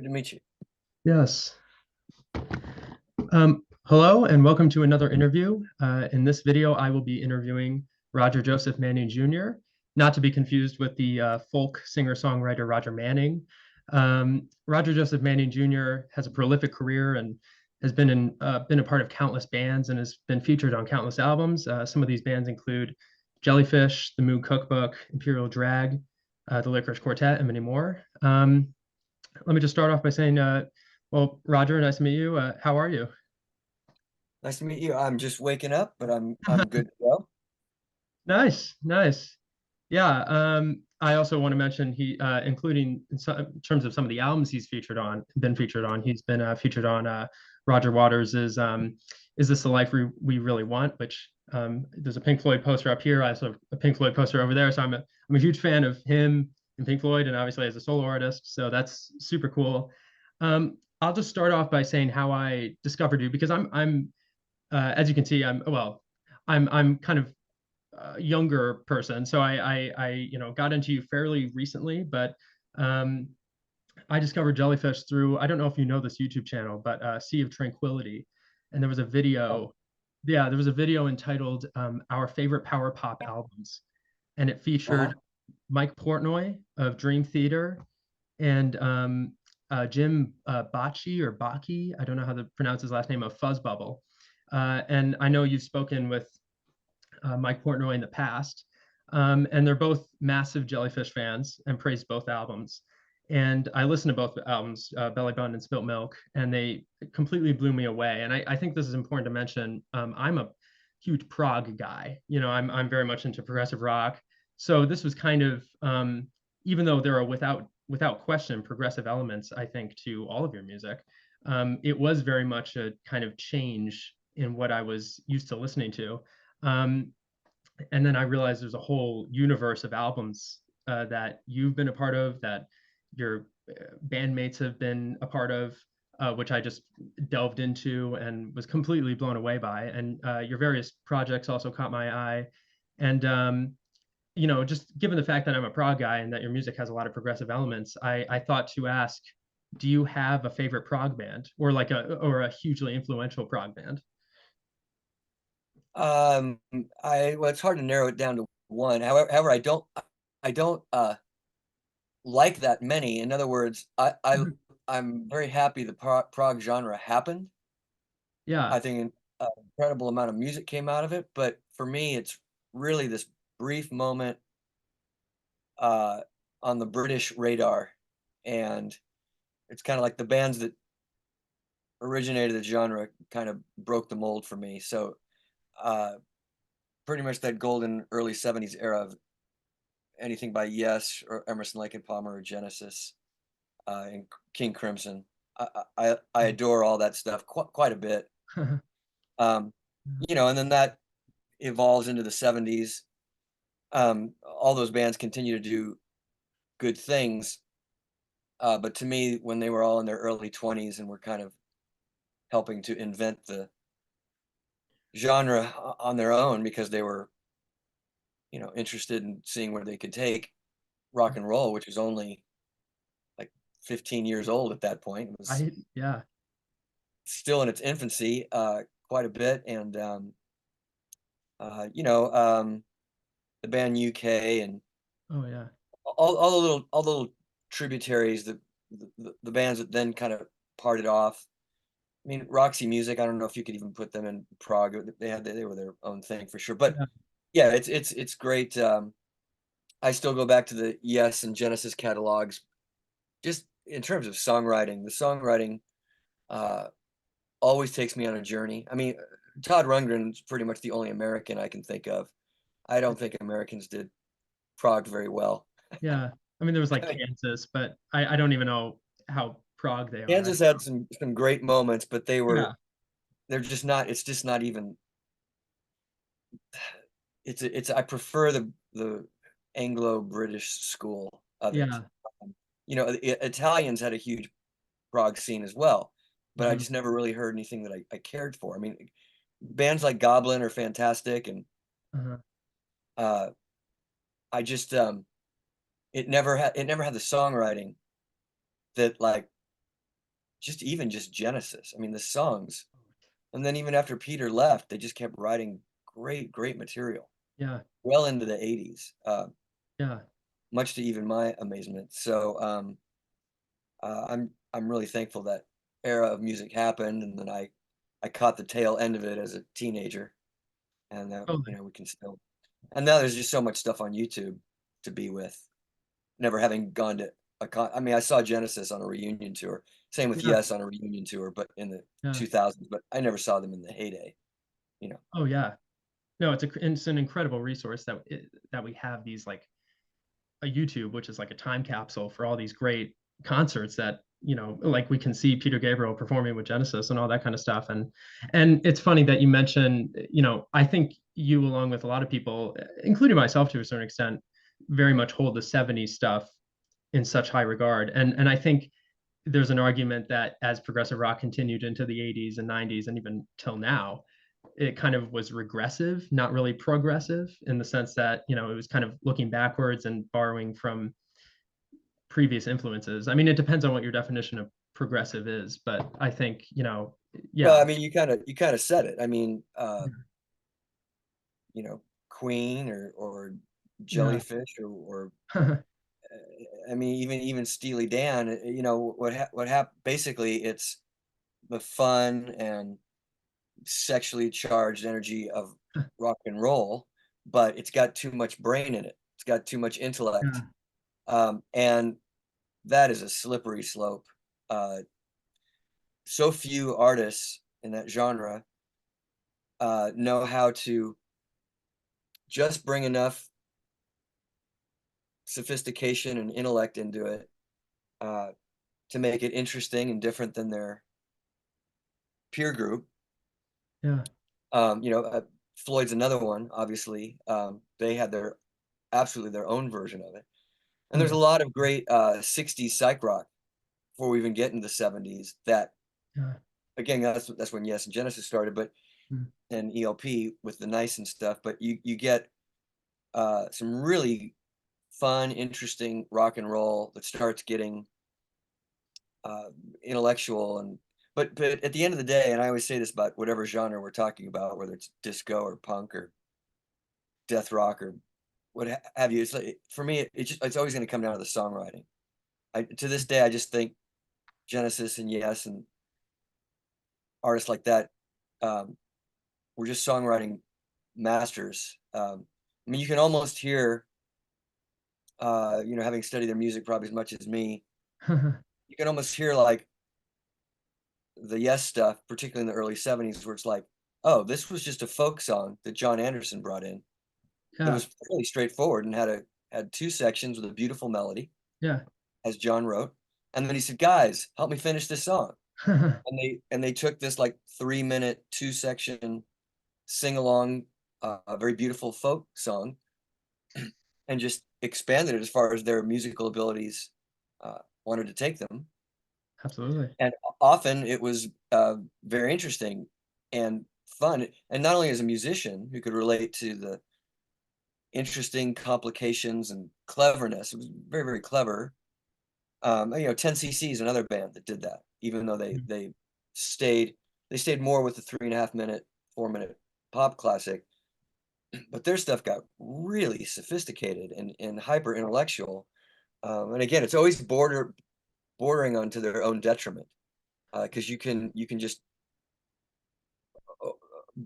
Good to meet you. Yes. Hello and welcome to another interview. In this video, I will be interviewing Roger Joseph Manning Jr., not to be confused with the folk singer-songwriter Roger Manning. Roger Joseph Manning Jr. has a prolific career and has been a part of countless bands and has been featured on countless albums. Some of these bands include Jellyfish, the Moog Cookbook, Imperial Drag, the Lickerish Quartet, and many more. Let me just start off by saying, well, Roger, nice to meet you. How are you? Nice to meet you. I'm just waking up, but I'm good to go. Nice, nice. Yeah. I also want to mention including in terms of some of the albums been featured on. He's been featured on Roger Waters' "Is This the Life We Really Want?" Which there's a Pink Floyd poster up here. I also have a Pink Floyd poster over there. So I'm a huge fan of him and Pink Floyd, and obviously as a solo artist. So that's super cool. I'll just start off by saying how I discovered you because I'm as you can see, I'm kind of younger person, so I got into you fairly recently, but um, I discovered Jellyfish through I don't know if you know this YouTube channel, but Sea of Tranquility, and there was a Oh, video, yeah, there was a video entitled "Our Favorite Power Pop Albums," and it uh-huh. featured Mike Portnoy of Dream Theater and Jim Bocce or Baki, I don't know how to pronounce his last name, of Fuzzbubble. And I know you've spoken with Mike Portnoy in the past. And they're both massive Jellyfish fans and praised both albums. And I listened to both albums, Belly Button and Spilt Milk, and they completely blew me away. And I think this is important to mention. I'm a huge prog guy. I'm very much into progressive rock. So this was kind of, even though there are without question progressive elements, I think, to all of your music, it was very much a kind of change in what I was used to listening to. Um, and then I realized there's a whole universe of albums that you've been a part of, that your bandmates have been a part of, which I just delved into and was completely blown away by. And your various projects also caught my eye. And just given the fact that I'm a prog guy and that your music has a lot of progressive elements, I thought to ask, do you have a favorite prog band or a hugely influential prog band? Um, well, it's hard to narrow it down to one. However, I don't like that many. In other words, I'm very happy the prog genre happened. Yeah. I think an incredible amount of music came out of it, but for me, it's really this brief moment uh on the British radar, and it's kind of like the bands that originated the genre kind of broke the mold for me. So uh, pretty much that golden early 70s era of anything by Yes or Emerson, Lake and Palmer or Genesis and King Crimson. I adore all that stuff quite a bit. Um, and then that evolves into the 70s. All those bands continue to do good things. But to me, when they were all in their early 20s and were kind of helping to invent the genre on their own because they were, interested in seeing where they could take rock and roll, which was only like 15 years old at that point. It was Yeah. still in its infancy, quite a bit. And, uh, you know, um, the band UK and Oh yeah. all the little tributaries, the bands that then kind of parted off. I mean, Roxy Music, I don't know if you could even put them in Prague. They were their own thing for sure. But Yeah. yeah, it's great. I still go back to the Yes and Genesis catalogs. Just in terms of songwriting, the songwriting uh, always takes me on a journey. I mean, Todd Rundgren's pretty much the only American I can think of. I don't think Americans did prog very well. Yeah. I mean, there was like I mean, Kansas, but I don't even know how prog they are. Kansas had some great moments, but Yeah. they're just not. It's just not even. It's. I prefer the Anglo-British school of it. Yeah. Italians had a huge prog scene as well, but I Hmm. just never really heard anything that I cared for. I mean, bands like Goblin are fantastic, and Uh-huh. uh, I just it never had the songwriting that like just Genesis. I mean, the songs, and then even after Peter left, they just kept writing great material Yeah, well into the 80s, yeah, much to even my amazement. So, I'm really thankful that era of music happened, and then I caught the tail end of it as a teenager, and that, totally. we can still, and now there's just so much stuff on YouTube to be with, never having gone to a I mean, I saw Genesis on a reunion tour, same with Yeah, Yes on a reunion tour, but in the yeah. 2000s, but I never saw them in the heyday, you know? Oh, yeah. No, it's an incredible resource that we have these, like, a YouTube, which is like a time capsule for all these great concerts that, like we can see Peter Gabriel performing with Genesis and all that kind of stuff. And it's funny that you mentioned, I think you, along with a lot of people, including myself to a certain extent, very much hold the 70s stuff in such high regard. And I think there's an argument that as progressive rock continued into the 80s and 90s and even till now, it kind of was regressive, not really progressive, in the sense that, it was kind of looking backwards and borrowing from previous influences. I mean, it depends on what your definition of progressive is, but I think, Well, yeah. I mean, you kinda said it. I mean, you know, Queen or Yeah. Jellyfish or I mean, even Steely Dan, what basically, it's the fun and sexually charged energy of rock and roll, but it's got too much brain in it. It's got too much intellect, Yeah. and that is a slippery slope. Uh, so few artists in that genre know how to just bring enough sophistication and intellect into it uh, to make it interesting and different than their peer group. Yeah. Floyd's another one, obviously. They had absolutely their own version of it. And there's a lot of great 60s psych rock before we even get into the 70s that, Yeah. again, that's when Yes and Genesis started, but Mm. and ELP with the Nice and stuff. But you get some really fun, interesting rock and roll that starts getting uh, intellectual and but at the end of the day, and I always say this about whatever genre we're talking about, whether it's disco or punk or death rock or have you, it's like, for me, it's always going to come down to the songwriting. To this day, I just think Genesis and Yes and artists like that um, were just songwriting masters. I mean, you can almost hear, having studied their music probably as much as me, you can almost hear like the Yes stuff, particularly in the early 70s, where it's like, oh, this was just a folk song that John Anderson brought in that Yeah. was fairly straightforward and had two sections with a beautiful melody, Yeah. as John wrote. And then he said, guys, help me finish this song. And they took this like 3-minute, two-section sing along, a very beautiful folk song, and just expanded it as far as their musical abilities wanted to take them. Absolutely. And often it was very interesting and fun. And not only as a musician who could relate to the interesting complications and cleverness, it was very clever. 10cc is another band that did that, even though Mm. stayed they stayed more with the 3.5 minute, 4 minute pop classic, but their stuff got really sophisticated and hyper intellectual. And again, it's always bordering onto their own detriment because you can just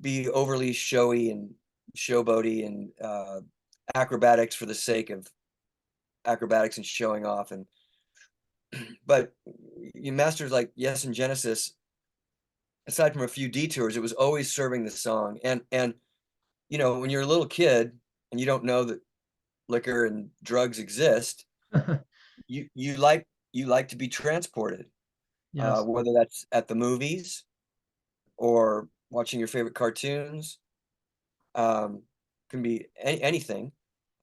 be overly showy and showboaty and acrobatics for the sake of acrobatics and showing off. And but you masters like Yes and Genesis, aside from a few detours, it was always serving the song. And when you're a little kid and you don't know that liquor and drugs exist, you like to be transported, Yes. whether that's at the movies or watching your favorite cartoons, um, can be anything,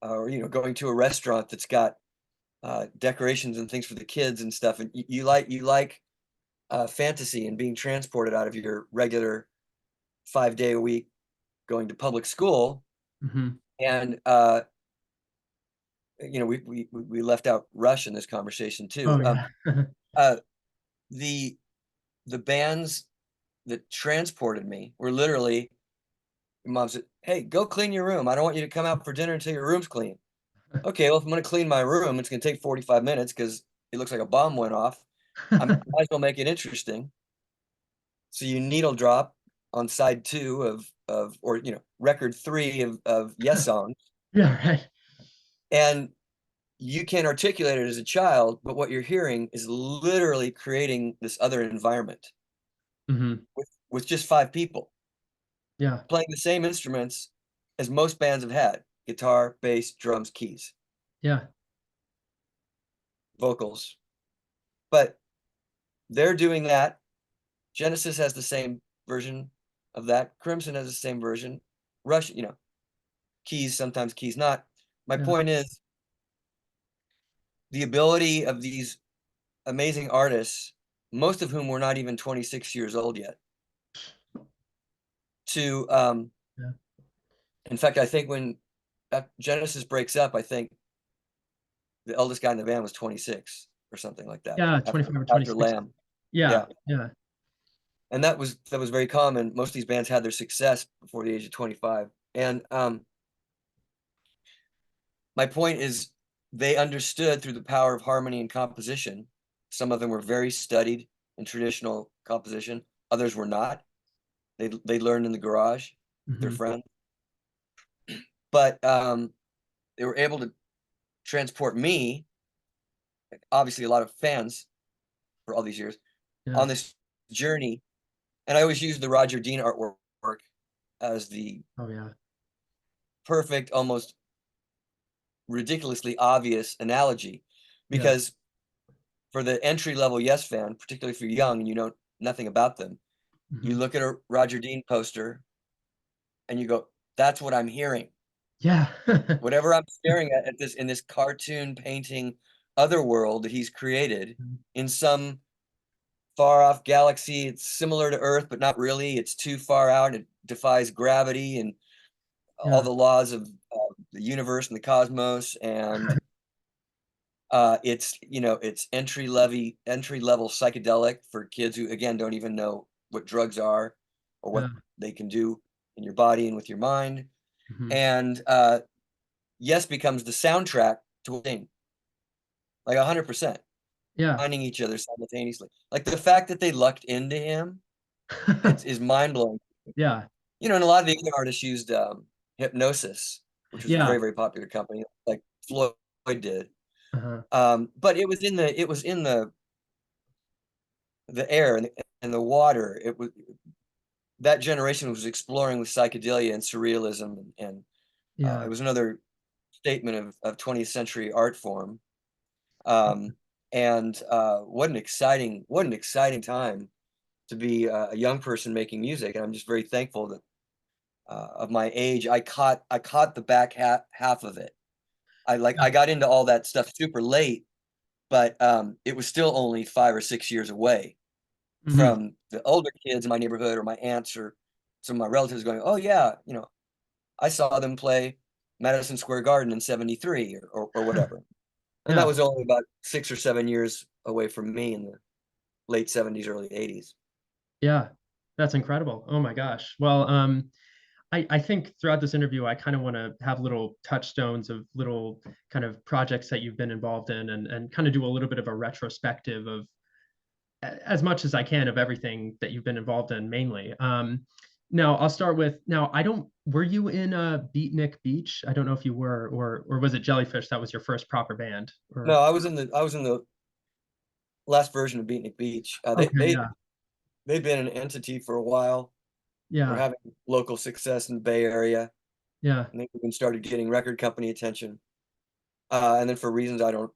or going to a restaurant that's got decorations and things for the kids and stuff, and you like fantasy and being transported out of your regular 5-day a week going to public school. Hmm. And we left out Rush in this conversation too. Oh, yeah. Uh, the the bands that transported me were literally, mom said, "Hey, go clean your room. I don't want you to come out for dinner until your room's clean." Okay, well, if I'm gonna clean my room, it's gonna take 45 minutes because it looks like a bomb went off. I might as well make it interesting. So you needle drop on side 2 of or, record 3 of Yes songs, Yeah, right. and you can't articulate it as a child, but what you're hearing is literally creating this other environment Mhm. with just 5 people Yeah. playing the same instruments as most bands have had: guitar, bass, drums, keys, Yeah. vocals. But they're doing that. Genesis has the same version of that. Crimson has the same version. Rush, keys, sometimes keys not. My Yeah. point is the ability of these amazing artists, most of whom were not even 26 years old yet, to Yeah. in fact, I think when Genesis breaks up, I think the eldest guy in the band was 26 or something like that Yeah, after 25 or after 26. Lamb. Yeah. Yeah. Yeah. And that was very common. Most of these bands had their success before the age of 25. And my point is they understood through the power of harmony and composition. Some of them were very studied in traditional composition, others were not. They learned in the garage, their Mhm. friend. But they were able to transport me, obviously a lot of fans for all these years, Yeah. on this journey. And I always use the Roger Dean artwork as the Oh, yeah. perfect, almost ridiculously obvious analogy, Yeah. because for the entry level Yes fan, particularly if you're young and you know nothing about them, you Mhm. look at a Roger Dean poster and you go, "That's what I'm hearing." Yeah. Whatever I'm staring at this in this cartoon painting other world that he's created Mhm. in some far off galaxy, it's similar to Earth, but not really. It's too far out. It defies gravity and all Yeah. the laws of the universe and the cosmos. And it's entry level psychedelic for kids who again don't even know what drugs are or Yeah. what they can do in your body and with your mind. Mhm. And Yes becomes the soundtrack to a thing, like 100%, Yeah. finding each other simultaneously. Like the fact that they lucked into him, it's is mind blowing. Yeah. And a lot of the other artists used Hypnosis, which was a Yeah. very, very popular company, like Floyd did. Uh-huh. But it was in the air and the water. It was that generation was exploring with psychedelia and surrealism, and it Yeah. was another statement of 20th century art form. Um, and what an exciting time to be a young person making music. And I'm just very thankful that of my age, I caught the back half of it. I got into all that stuff super late, but it was still only 5 or 6 years away Mhm. from the older kids in my neighborhood or my aunts or some of my relatives going, "Oh yeah, I saw them play Madison Square Garden in '73 or whatever." And that Yeah. was only about 6 or 7 years away from me in the late '70s, early '80s. Yeah. That's incredible. Oh my gosh. Well, I think throughout this interview, I kind of want to have little touchstones of little kind of projects that you've been involved in and kind of do a little bit of a retrospective of as much as I can of everything that you've been involved in mainly. Now I'll start with now I don't were you in Beatnik Beach? I don't know if you were or was it Jellyfish that was your first proper band No, or I was in the last version of Beatnik Beach. They okay, they yeah. they've been an entity for a while. We're Yeah. having local success in the Bay Area, Yeah. and they even started getting record company attention. And then for reasons I don't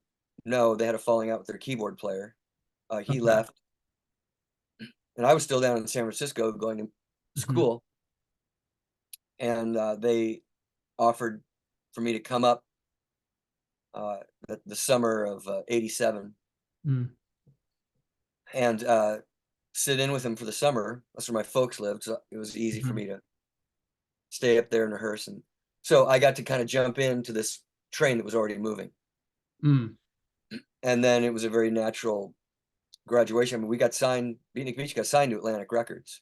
know, they had a falling out with their keyboard player. He Okay. left, and I was still down in San Francisco going to Mhm. school, and they offered for me to come up uh, the summer of '87 Mm. and sit in with them for the summer. That's where my folks lived, so it was easy for Mhm. me to stay up there and rehearse. And so I got to kind of jump into this train that was already moving. Mm. And then it was a very natural graduation, I mean, we got signed, Beatnik Beach got signed to Atlantic Records.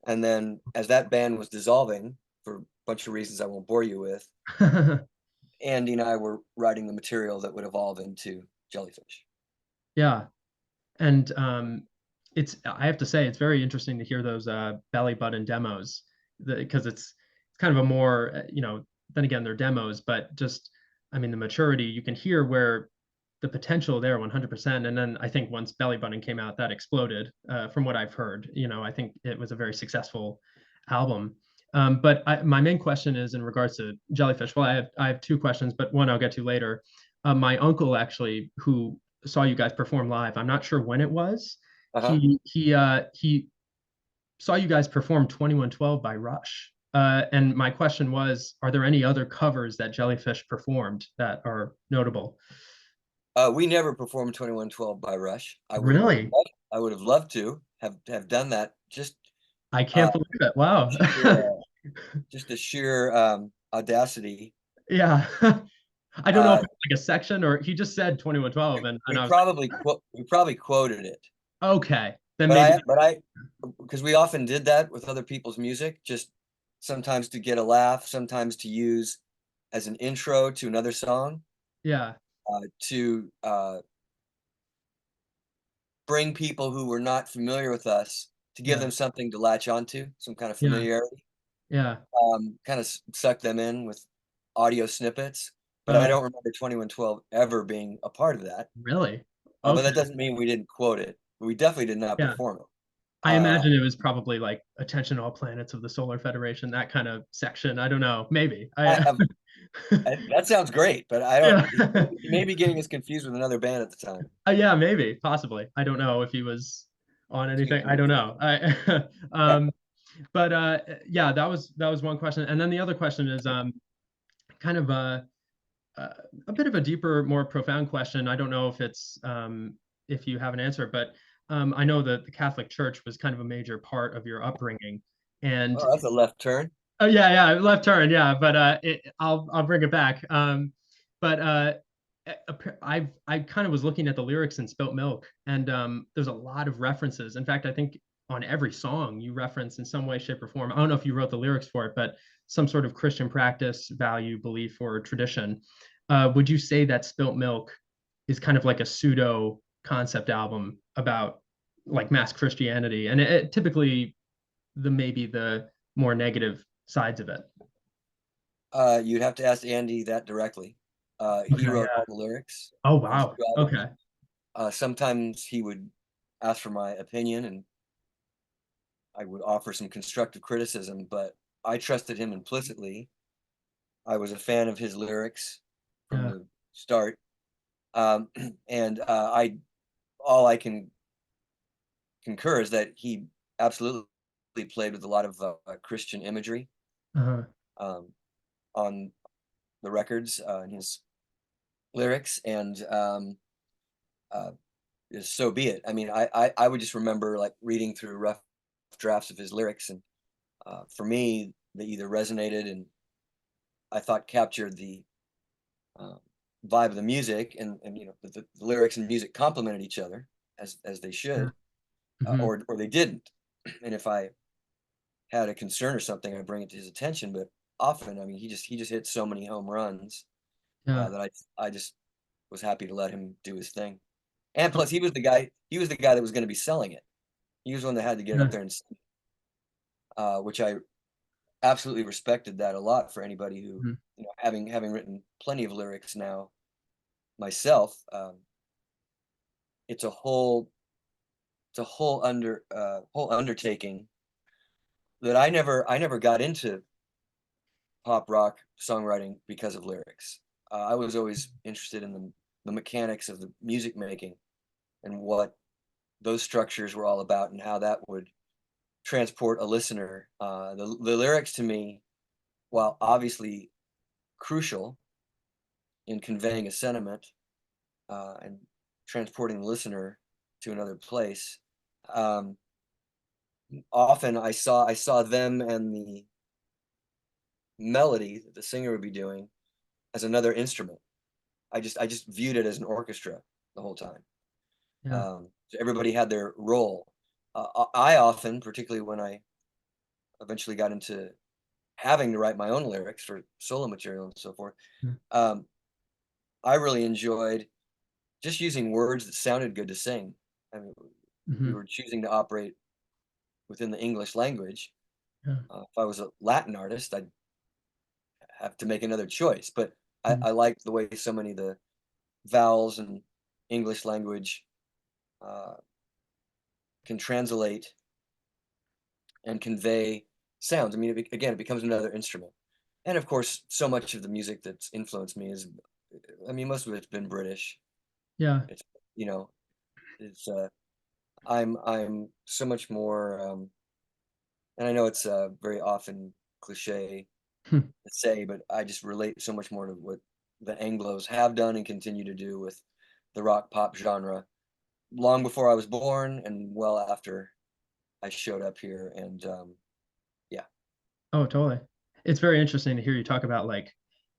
And then as that band was dissolving for a bunch of reasons I won't bore you with, Andy and I were writing the material that would evolve into Jellyfish. Yeah. And it's I have to say it's very interesting to hear those belly button demos because it's kind of a more then again they're demos, but just I mean the maturity you can hear where the potential there 100%. And then I think once belly button came out, that exploded. From what I've heard, I think it was a very successful album. But my main question is in regards to Jellyfish. Well, I have two questions, but one I'll get to later. My uncle actually, who saw you guys perform live. I'm not sure when it was. Uh-huh. He saw you guys perform 2112 by Rush. And my question was, are there any other covers that Jellyfish performed that are notable? We never performed 2112 by Rush. Really? I would have loved to have done that. Just I uh, can't believe it. Wow. sheer, just the sheer audacity. Yeah. I don't know if Uh, it's like a section or he just said 2112 and I was we probably quoted it, like, okay, then but maybe I because we often did that with other people's music, just sometimes to get a laugh, sometimes to use as an intro to another song, yeah, to bring people who were not familiar with us, to give yeah, them something to latch onto, some kind of yeah, familiarity, yeah. kind of suck them in with audio snippets. But I Uh, don't remember 2112 ever being a part of that. really? But Okay. that doesn't mean we didn't quote it. We definitely did not Yeah. perform it. I imagine it was probably like attention all planets of the Solar Federation, that kind of section. I don't know. Maybe. I, I I, that sounds great, but I don't. yeah. He may be getting us confused with another band at the time. Yeah, maybe, possibly. I don't know if he was on anything. I don't know. I but yeah, that was one question. And then the other question is kind of uh, a bit of a deeper, more profound question. I don't know if you have an answer, but I know that the Catholic Church was kind of a major part of your upbringing, and Oh, that's a left turn. oh yeah, yeah, left turn, yeah. But I'll bring it back. But I kind of was looking at the lyrics in Spilt Milk, and there's a lot of references. In fact, I think on every song you reference in some way, shape, or form. I don't know if you wrote the lyrics for it, but some sort of Christian practice, value, belief, or tradition. Would you say that Spilt Milk is kind of like a pseudo concept album about like mass Christianity, and it typically maybe the more negative sides of it. You'd have to ask Andy that directly. He Okay, wrote yeah. all the lyrics Oh on the wow. two albums. Okay. Sometimes he would ask for my opinion, and I would offer some constructive criticism, but I trusted him implicitly. I was a fan of his lyrics from Yeah. the start, um, and I all I can concur is that he absolutely played with a lot of Christian imagery Uh-huh. um, on the records in his lyrics, and uh, so be it. I mean, I would just remember like reading through rough drafts of his lyrics, and for me, they either resonated and I thought captured the uh, vibe of the music, and the lyrics and music complemented each other as they Yeah. should, Hmm. or they didn't. And if I had a concern or something, I bring it to his attention. But often, I mean, he just hit so many home runs Yeah. that I just was happy to let him do his thing. And plus, he was the guy. He was the guy that was going to be selling it. He was the one that had to get up Yeah. there and sing, which I absolutely respected that a lot for anybody who, Mhm. having written plenty of lyrics now myself. It's a whole whole undertaking that I never got into pop rock songwriting because of lyrics. I was always interested in the mechanics of the music making and what those structures were all about and how that would transport a listener. The lyrics to me, while obviously crucial in conveying a sentiment and transporting the listener to another place, um, often I saw them and the melody that the singer would be doing as another instrument. I just viewed it as an orchestra the whole time. Yeah. Everybody had their role. I often, particularly when I eventually got into having to write my own lyrics for solo material and so forth, Mm, um, I really enjoyed just using words that sounded good to sing. I mean, we mhm, were choosing to operate within the English language. yeah, If I was a Latin artist, I'd have to make another choice. But mm, I like the way so many of the vowels and English language uh, can translate and convey sounds. I mean, again, it becomes another instrument. And of course, so much of the music that's influenced me is, I mean, most of it's been British. yeah, It's, you know, it's, I'm so much more, and I know it's very often cliche hmm, to say, but I just relate so much more to what the Anglos have done and continue to do with the rock pop genre long before I was born and well after I showed up here. And yeah, oh, totally. It's very interesting to hear you talk about like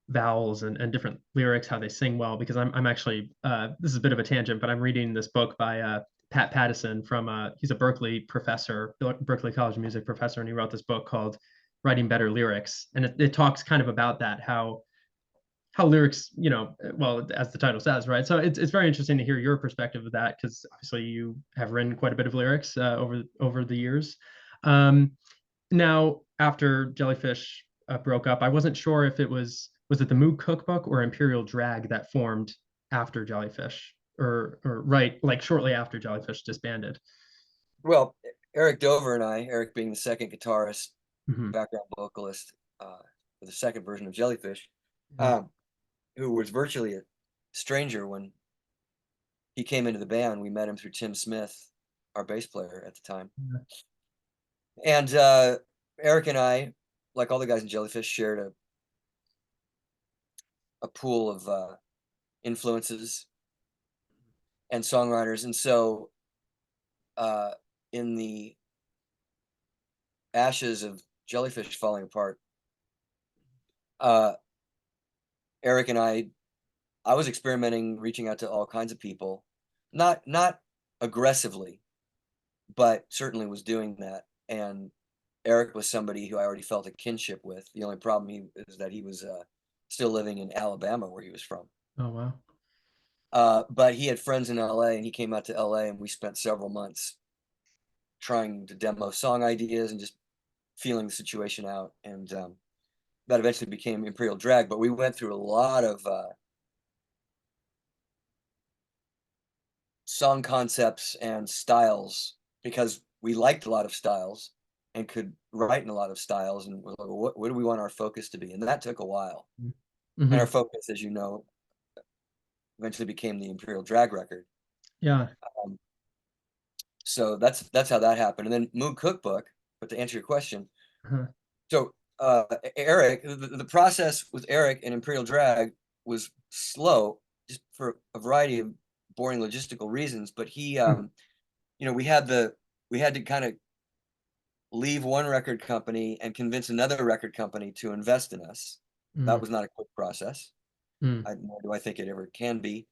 vowels and different lyrics, how they sing well, because I'm actually this is a bit of a tangent, but I'm reading this book by Pat Pattison from he's a Berkeley professor, Berkeley College of Music professor, and he wrote this book called Writing Better Lyrics, and it talks kind of about that, how lyrics, well, as the title says, right? So it's very interesting to hear your perspective of that, because obviously you have written quite a bit of lyrics over the years. Um, Now, after Jellyfish broke up, I wasn't sure if it was it the Moog Cookbook or Imperial Drag that formed after Jellyfish, or right, like shortly after Jellyfish disbanded. well, Eric Dover and I, Eric being the second guitarist, Hmm. background vocalist for the second version of Jellyfish, Yeah. um, who was virtually a stranger when he came into the band. We met him through Tim Smith, our bass player at the time. And Eric and I, like all the guys in Jellyfish, shared a pool of influences and songwriters. And so, uh, in the ashes of Jellyfish falling apart, uh, Eric and I was experimenting, reaching out to all kinds of people, not aggressively, but certainly was doing that. And Eric was somebody who I already felt a kinship with. The only problem is that he was still living in Alabama, where he was from. Oh wow. But he had friends in LA, and he came out to LA, and we spent several months trying to demo song ideas and just feeling the situation out. And that eventually became Imperial Drag. But we went through a lot of song concepts and styles because we liked a lot of styles and could write in a lot of styles. And we're like, what do we want our focus to be? And that took a while. And our Hmm. focus, as you know, eventually became the Imperial Drag record. Yeah. Um, so that's how that happened. And then Moog Cookbook, but to answer your question, Uh-huh. so Eric, the process with Eric and Imperial Drag was slow, just for a variety of boring logistical reasons. But he, Hmm. we had to kind of leave one record company and convince another record company to invest in us. That Mm. was not a quick process. Mm. Nor do I think it ever can be.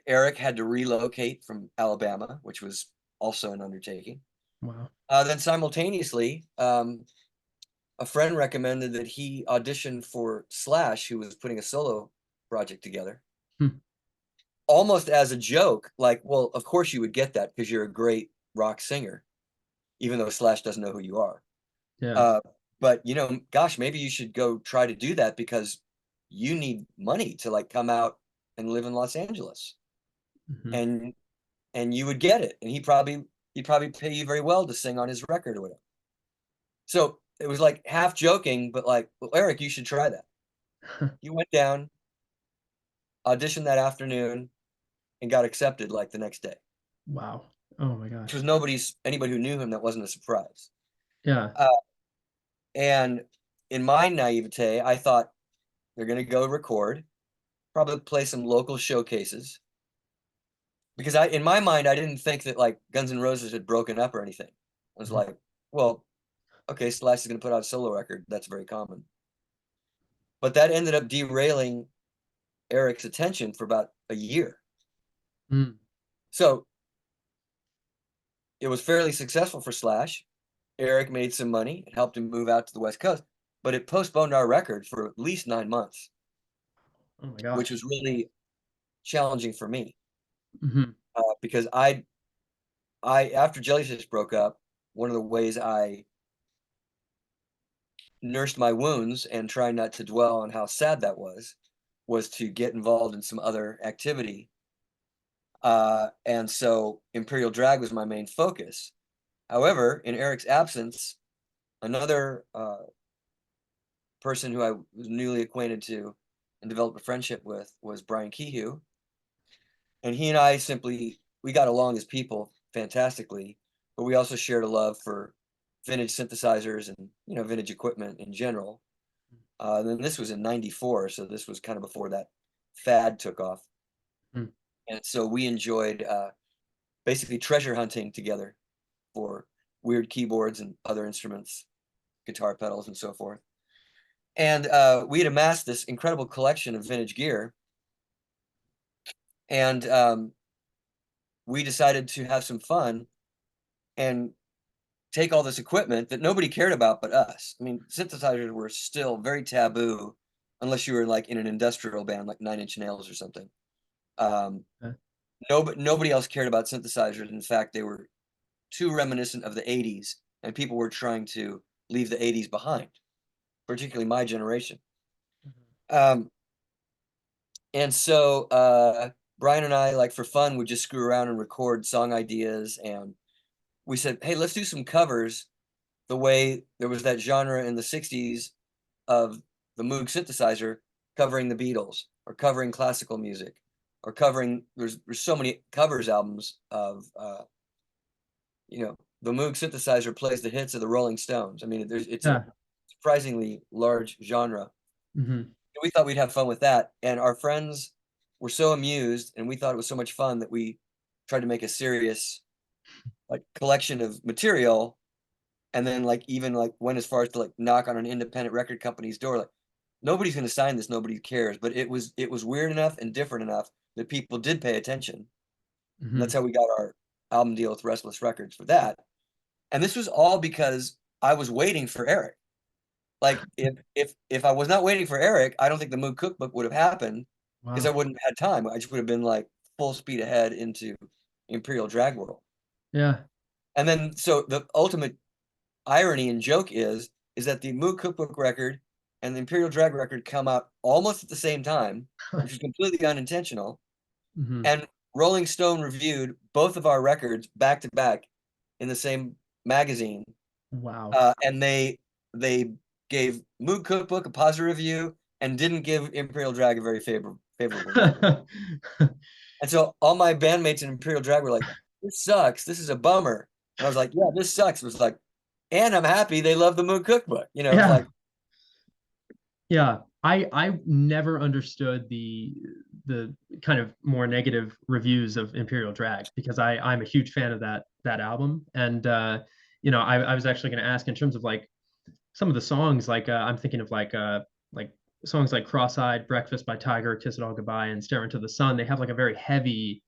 Eric had to relocate from Alabama, which was also an undertaking. Wow. Then simultaneously, a friend recommended that he audition for Slash, who was putting a solo project together, Hmm. almost as a joke. Like, well, of course you would get that because you're a great rock singer, even though Slash doesn't know who you are. Yeah. Uh, but gosh, maybe you should go try to do that because you need money to like come out and live in Los Angeles, Hmm. and you would get it, and he'd probably pay you very well to sing on his record or whatever. So it was like half joking, but like, well, Eric, you should try that. He went down, auditioned that afternoon, and got accepted like the next day, Wow. Oh my which was gosh. anybody who knew him, that wasn't a surprise. Yeah. Uh, and in my naivete, I thought they're going to go record, probably play some local showcases, because in my mind, I didn't think that like Guns N' Roses had broken up or anything. I was Mhm. like, well, okay, Slash is going to put out a solo record. That's very common. But that ended up derailing Eric's attention for about a year. Mm. So it was fairly successful for Slash. Eric made some money. It helped him move out to the West Coast, but it postponed our record for at least 9 months, Oh my which gosh. was really challenging for me Hmm. because I after Jellyfish broke up, one of the ways I nursed my wounds and tried not to dwell on how sad that was to get involved in some other activity. And so Imperial Drag was my main focus. However, in Eric's absence, another person who I was newly acquainted to and developed a friendship with was Brian Kehoe. And he and I simply we got along as people fantastically, but we also shared a love for vintage synthesizers and vintage equipment in general. And then this was in '94, so this was kind of before that fad took off. Mm. And so we enjoyed basically treasure hunting together for weird keyboards and other instruments, guitar pedals, and so forth. And we had amassed this incredible collection of vintage gear, and we decided to have some fun and take all this equipment that nobody cared about but us. I mean, synthesizers were still very taboo unless you were like in an industrial band like Nine Inch Nails or something. Um, Uh, nobody else cared about synthesizers. In fact, they were too reminiscent of the '80s, and people were trying to leave the '80s behind, particularly my generation. Um, and so Brian and I, like for fun, would just screw around and record song ideas. And we said, hey, let's do some covers the way there was that genre in the '60s of the Moog synthesizer covering the Beatles or covering classical music or covering there's so many covers albums of the Moog synthesizer plays the hits of the Rolling Stones. I mean, it's a yeah. surprisingly large genre. Hmm. We thought we'd have fun with that, and our friends were so amused, and we thought it was so much fun that we tried to make a serious like collection of material, and then like even like went as far as to like knock on an independent record company's door, like nobody's going to sign this, nobody cares, but it was weird enough and different enough that people did pay attention, and that's Hmm. how we got our album deal with Restless Records for that. And this was all because I was waiting for Eric. Like if I was not waiting for Eric, I don't think the Moog Cookbook would have happened because I Wow. wouldn't have had time. I just would have been like full speed ahead into Imperial Drag World. Yeah. And then so the ultimate irony and joke is that the Moog Cookbook record and the Imperial Drag record come out almost at the same time, which is completely unintentional. Hmm. And Rolling Stone reviewed both of our records back to back in the same magazine. Wow. And they gave Moog Cookbook a positive review and didn't give Imperial Drag a very favorable review. And so all my bandmates in Imperial Drag were like, "This sucks. This is a bummer." And I was like, "Yeah, this sucks." It was like, and I'm happy they love the Moog Cookbook. It was Yeah. like, Yeah. I never understood the kind of more negative reviews of Imperial Drag because I'm a huge fan of that album. And I was actually going to ask in terms of like some of the songs, like I'm thinking of like songs like Cross-Eyed, Breakfast by Tiger, Kiss It All Goodbye, and Stare Into the Sun. They have like a very heavy,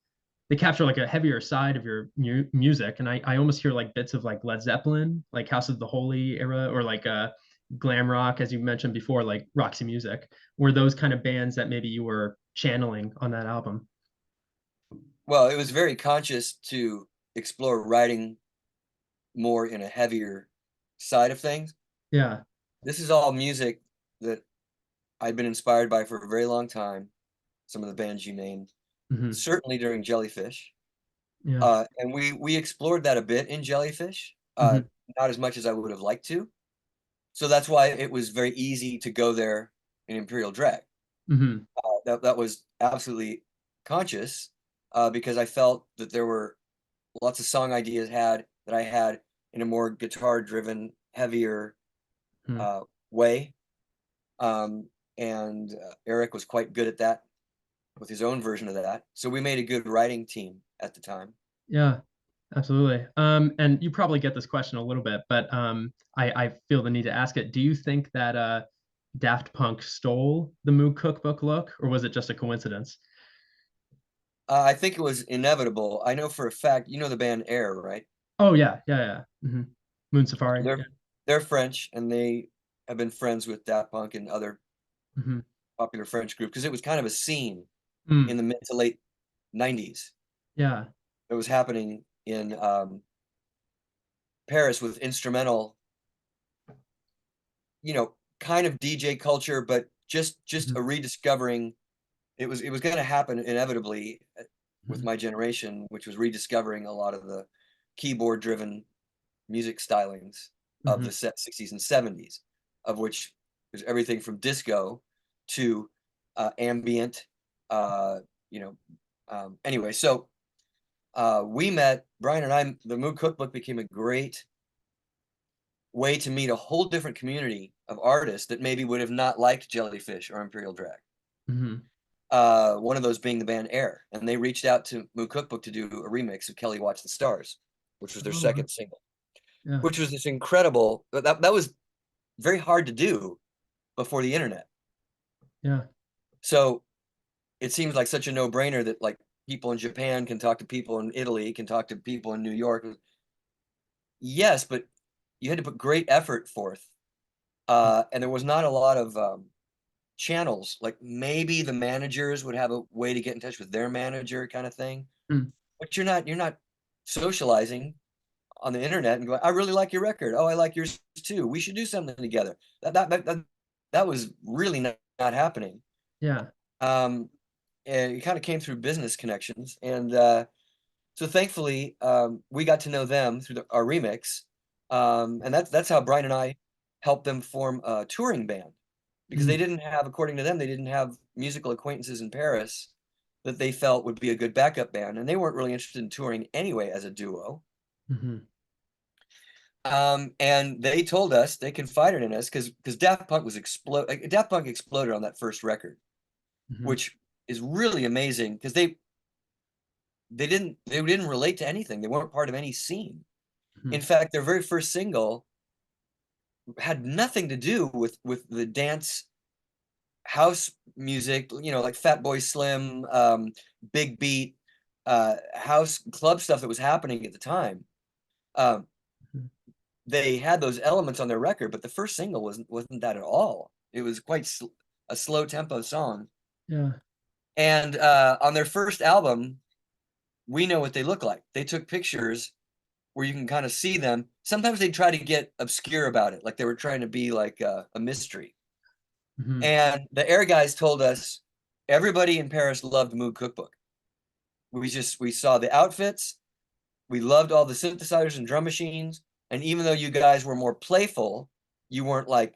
they capture like a heavier side of your music, and I almost hear like bits of like Led Zeppelin, like House of the Holy era, or like glam rock, as you mentioned before, like Roxy Music. Were those kind of bands that maybe you were channeling on that album? well, it was very conscious to explore writing more in a heavier side of things. Yeah. This is all music that I've been inspired by for a very long time. Some of the bands you named, Hmm. certainly during Jellyfish. Yeah. And we explored that a bit in Jellyfish, Hmm. not as much as I would have liked to. So that's why it was very easy to go there in Imperial Drag. Hmm. That was absolutely conscious because I felt that there were lots of song ideas had that I had in a more guitar-driven, heavier Hmm. uh, way. Um, and Eric was quite good at that with his own version of that. So we made a good writing team at the time. Yeah. Absolutely. And you probably get this question a little bit, but I feel the need to ask it. Do you think that Daft Punk stole the Moog Cookbook look, or was it just a coincidence? I think it was inevitable. I know for a fact, you know the band Air, right? Oh yeah, yeah, yeah. Moon Safari. They're Yeah. they're French, and they have been friends with Daft Punk and other hmm popular French group because it was kind of a scene in Mm, the mid to late 90s yeah. that was happening in Paris with instrumental, kind of DJ culture, but just hmm a rediscovering. It was going to happen inevitably with hmm my generation, which was rediscovering a lot of the keyboard driven music stylings of hmm the set 60s and 70s, of which there's everything from disco to ambient. Uh, you know, anyway, so we met Brian and I. The Moog Cookbook became a great way to meet a whole different community of artists that maybe would have not liked Jellyfish or Imperial Drag. hmm One of those being the band Air, and they reached out to Moog Cookbook to do a remix of Kelly Watch the Stars, which was their Oh, second single, yeah, which was this incredible. That was very hard to do before the internet. yeah. So it seems like such a no-brainer that like people in Japan can talk to people in Italy, can talk to people in New York. Yes, but you had to put great effort forth. And there was not a lot of channels. Like maybe the managers would have a way to get in touch with their manager kind of thing. Mm, But you're not socializing on the internet and going, I really like your record. Oh, I like yours too. We should do something together. That was really not happening. yeah. Um, and it kind of came through business connections. And so thankfully, we got to know them through our remix. And that's how Brian and I helped them form a touring band because they Mm, didn't have, according to them, they didn't have musical acquaintances in Paris that they felt would be a good backup band. And they weren't really interested in touring anyway as a duo. hmm And they told us, they confided in us because Daft Punk exploded on that first record, hmm which is really amazing because they didn't relate to anything. They weren't part of any scene. hmm In fact, their very first single had nothing to do with the dance house music, like Fatboy Slim, Big Beat, house club stuff that was happening at the time. Um, they had those elements on their record, but the first single wasn't that at all. It was quite a slow tempo song. Yeah. And on their first album, we know what they look like. They took pictures where you can kind of see them. Sometimes they try to get obscure about it, like they were trying to be like a mystery. hmm And the Air guys told us everybody in Paris loved Moog Cookbook. We saw the outfits, we loved all the synthesizers and drum machines, and even though you guys were more playful, you weren't like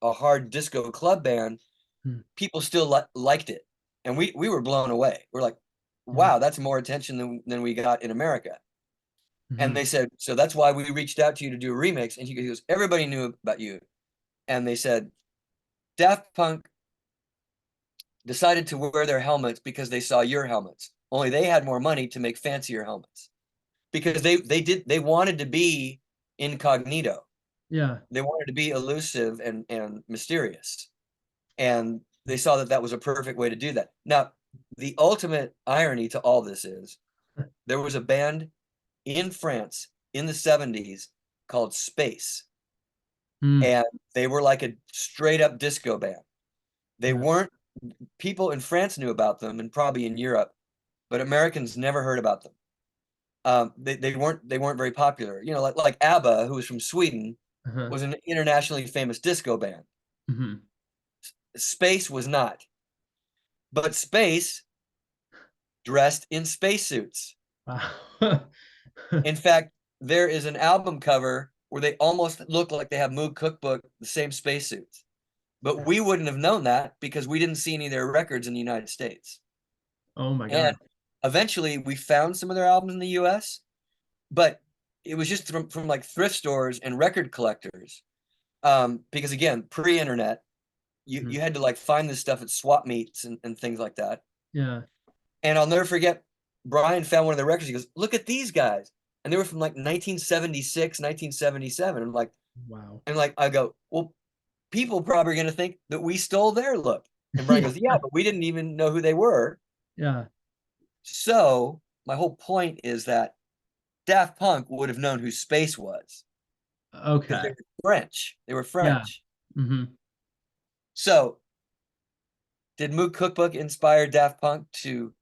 a hard disco club band, people still liked it. And we were blown away. We're like, Yeah. wow, that's more attention than we got in America. And hmm they said, so that's why we reached out to you to do a remix. And he goes, everybody knew about you. And they said, Daft Punk decided to wear their helmets because they saw your helmets. Only they had more money to make fancier helmets because they wanted to be incognito. Yeah. They wanted to be elusive and mysterious. And they saw that that was a perfect way to do that. Now, the ultimate irony to all this is there was a band in France in the 70s called Space, Mm, and they were like a straight up disco band. They yeah. weren't, people in France knew about them and probably in Europe, but Americans never heard about them. They weren't very popular. Like ABBA, who was from Sweden, Uh-huh. was an internationally famous disco band. hmm Space was not, but Space dressed in spacesuits. Wow. In fact, there is an album cover where they almost look like they have Moog Cookbook, the same spacesuits. But we wouldn't have known that because we didn't see any of their records in the United States. Oh my And God. eventually we found some of their albums in the US, but it was just from like thrift stores and record collectors. Because again, pre-internet, you, Mhm. you had to like find this stuff at swap meets and things like that. Yeah. And I'll never forget, Brian found one of the records. He goes, look at these guys. And they were from like 1976, 1977. Wow. I go, well, people probably are going to think that we stole their look. And Brian Yeah. goes, yeah, but we didn't even know who they were. Yeah. So my whole point is that Daft Punk would have known who Space was because they Okay. were French. They were Yeah. French. Hmm. So did Moog Cookbook inspire Daft Punk to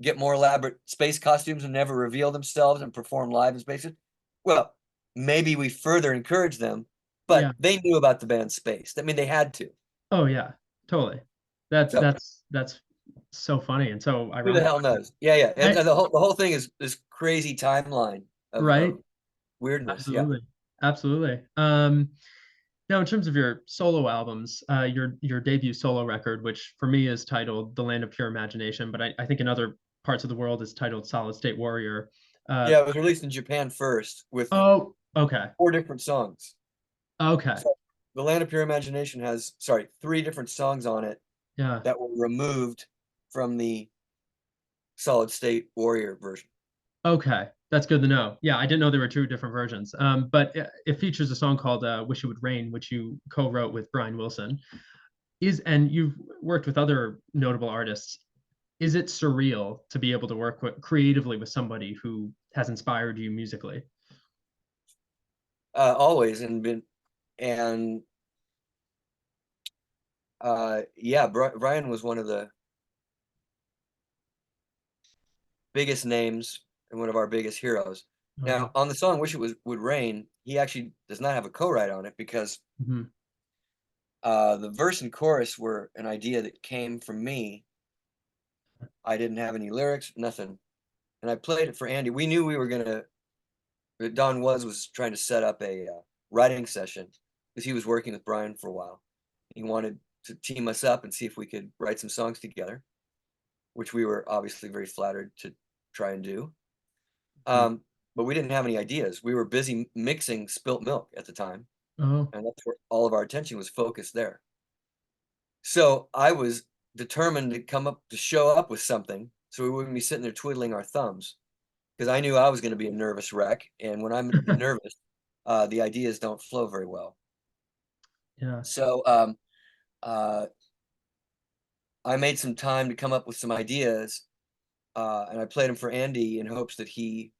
get more elaborate space costumes and never reveal themselves and perform live in spaces? Well, maybe we further encourage them, Yeah. but they knew about the band Space. I mean, they had to. Oh yeah. Totally. That's So that's that's so funny and so who the ironic. hell knows? Yeah, yeah. And I, the whole thing is this crazy timeline right? of weirdness. Yeah. Absolutely. Absolutely. Now, in terms of your solo albums, your debut solo record, which for me is titled "The Land of Pure Imagination," but I think in other parts of the world is titled "Solid State Warrior." Uh, Yeah, it was released in Japan first with oh, okay, 4 different songs. okay, So The Land of Pure Imagination has, sorry, 3 different songs on it yeah, that were removed from the Solid State Warrior version. okay. That's good to know. Yeah, I didn't know there were two different versions. But it features a song called "Wish It Would Rain," which you co-wrote with Brian Wilson. And you've worked with other notable artists. Is it surreal to be able to work creatively with somebody who has inspired you musically? Always and yeah, Brian was one of the biggest names and one of our biggest heroes. Oh yeah. Now, on the song "Wish It Would Rain," he actually does not have a co-write on it because Hmm. the verse and chorus were an idea that came from me. I didn't have any lyrics, nothing, and I played it for Andy. We knew we were gonna. Don was trying to set up a writing session because he was working with Brian for a while. He wanted to team us up and see if we could write some songs together, which we were obviously very flattered to try and do. Um, but we didn't have any ideas. We were busy mixing Spilt Milk at the time, Oh, and that's where all of our attention was focused there. So I was determined to show up with something so we wouldn't be sitting there twiddling our thumbs because I knew I was going to be a nervous wreck. And when I'm nervous, the ideas don't flow very well. yeah. So uh, I made some time to come up with some ideas, and I played them for Andy in hopes that he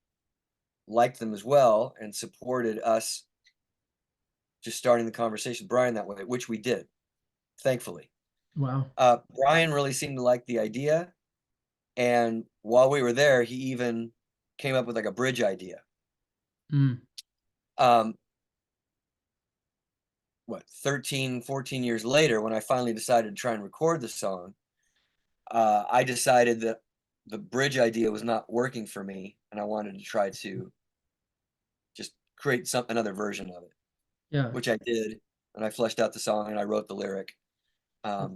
liked them as well and supported us just starting the conversation with Brian that way, which we did, thankfully. Wow. Brian really seemed to like the idea, and while we were there, he even came up with like a bridge idea. Mm. Um, what, 13, 14 years later, when I finally decided to try and record the song, I decided that the bridge idea was not working for me, and I wanted to try to just create another version of it, Yeah. which I did, and I fleshed out the song and I wrote the lyric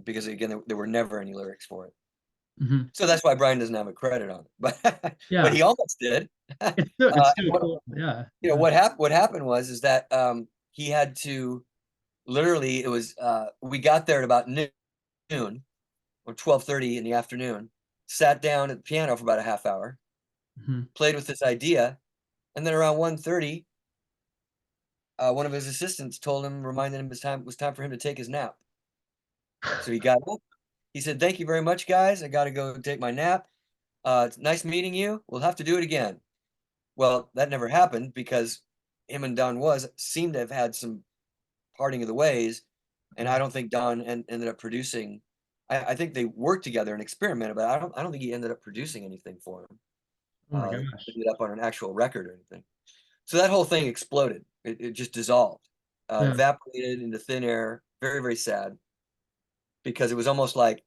because again, there were never any lyrics for it. Hmm. So that's why Brian doesn't have a credit on it, but Yeah. he almost did. It's still What, cool. Yeah. what happened was is that he had to literally it was we got there at about noon or 12:30 in the afternoon, sat down at the piano for about a half hour, Hmm. played with this idea, and then around 1:30, one of his assistants told him, reminded him it was time for him to take his nap. So he got up. He said, "Thank you very much, guys. I got to go take my nap. It's nice meeting you. We'll have to do it again." Well, that never happened because him and Don seemed to have had some parting of the ways, and I Oh, don't think Don ended up producing. I think they worked together and experimented, but I don't think he ended up producing anything for him. oh my gosh. Ended up on an actual record or anything. So that whole thing exploded. It just dissolved, Yeah. evaporated into thin air. Very, very sad because it was almost like,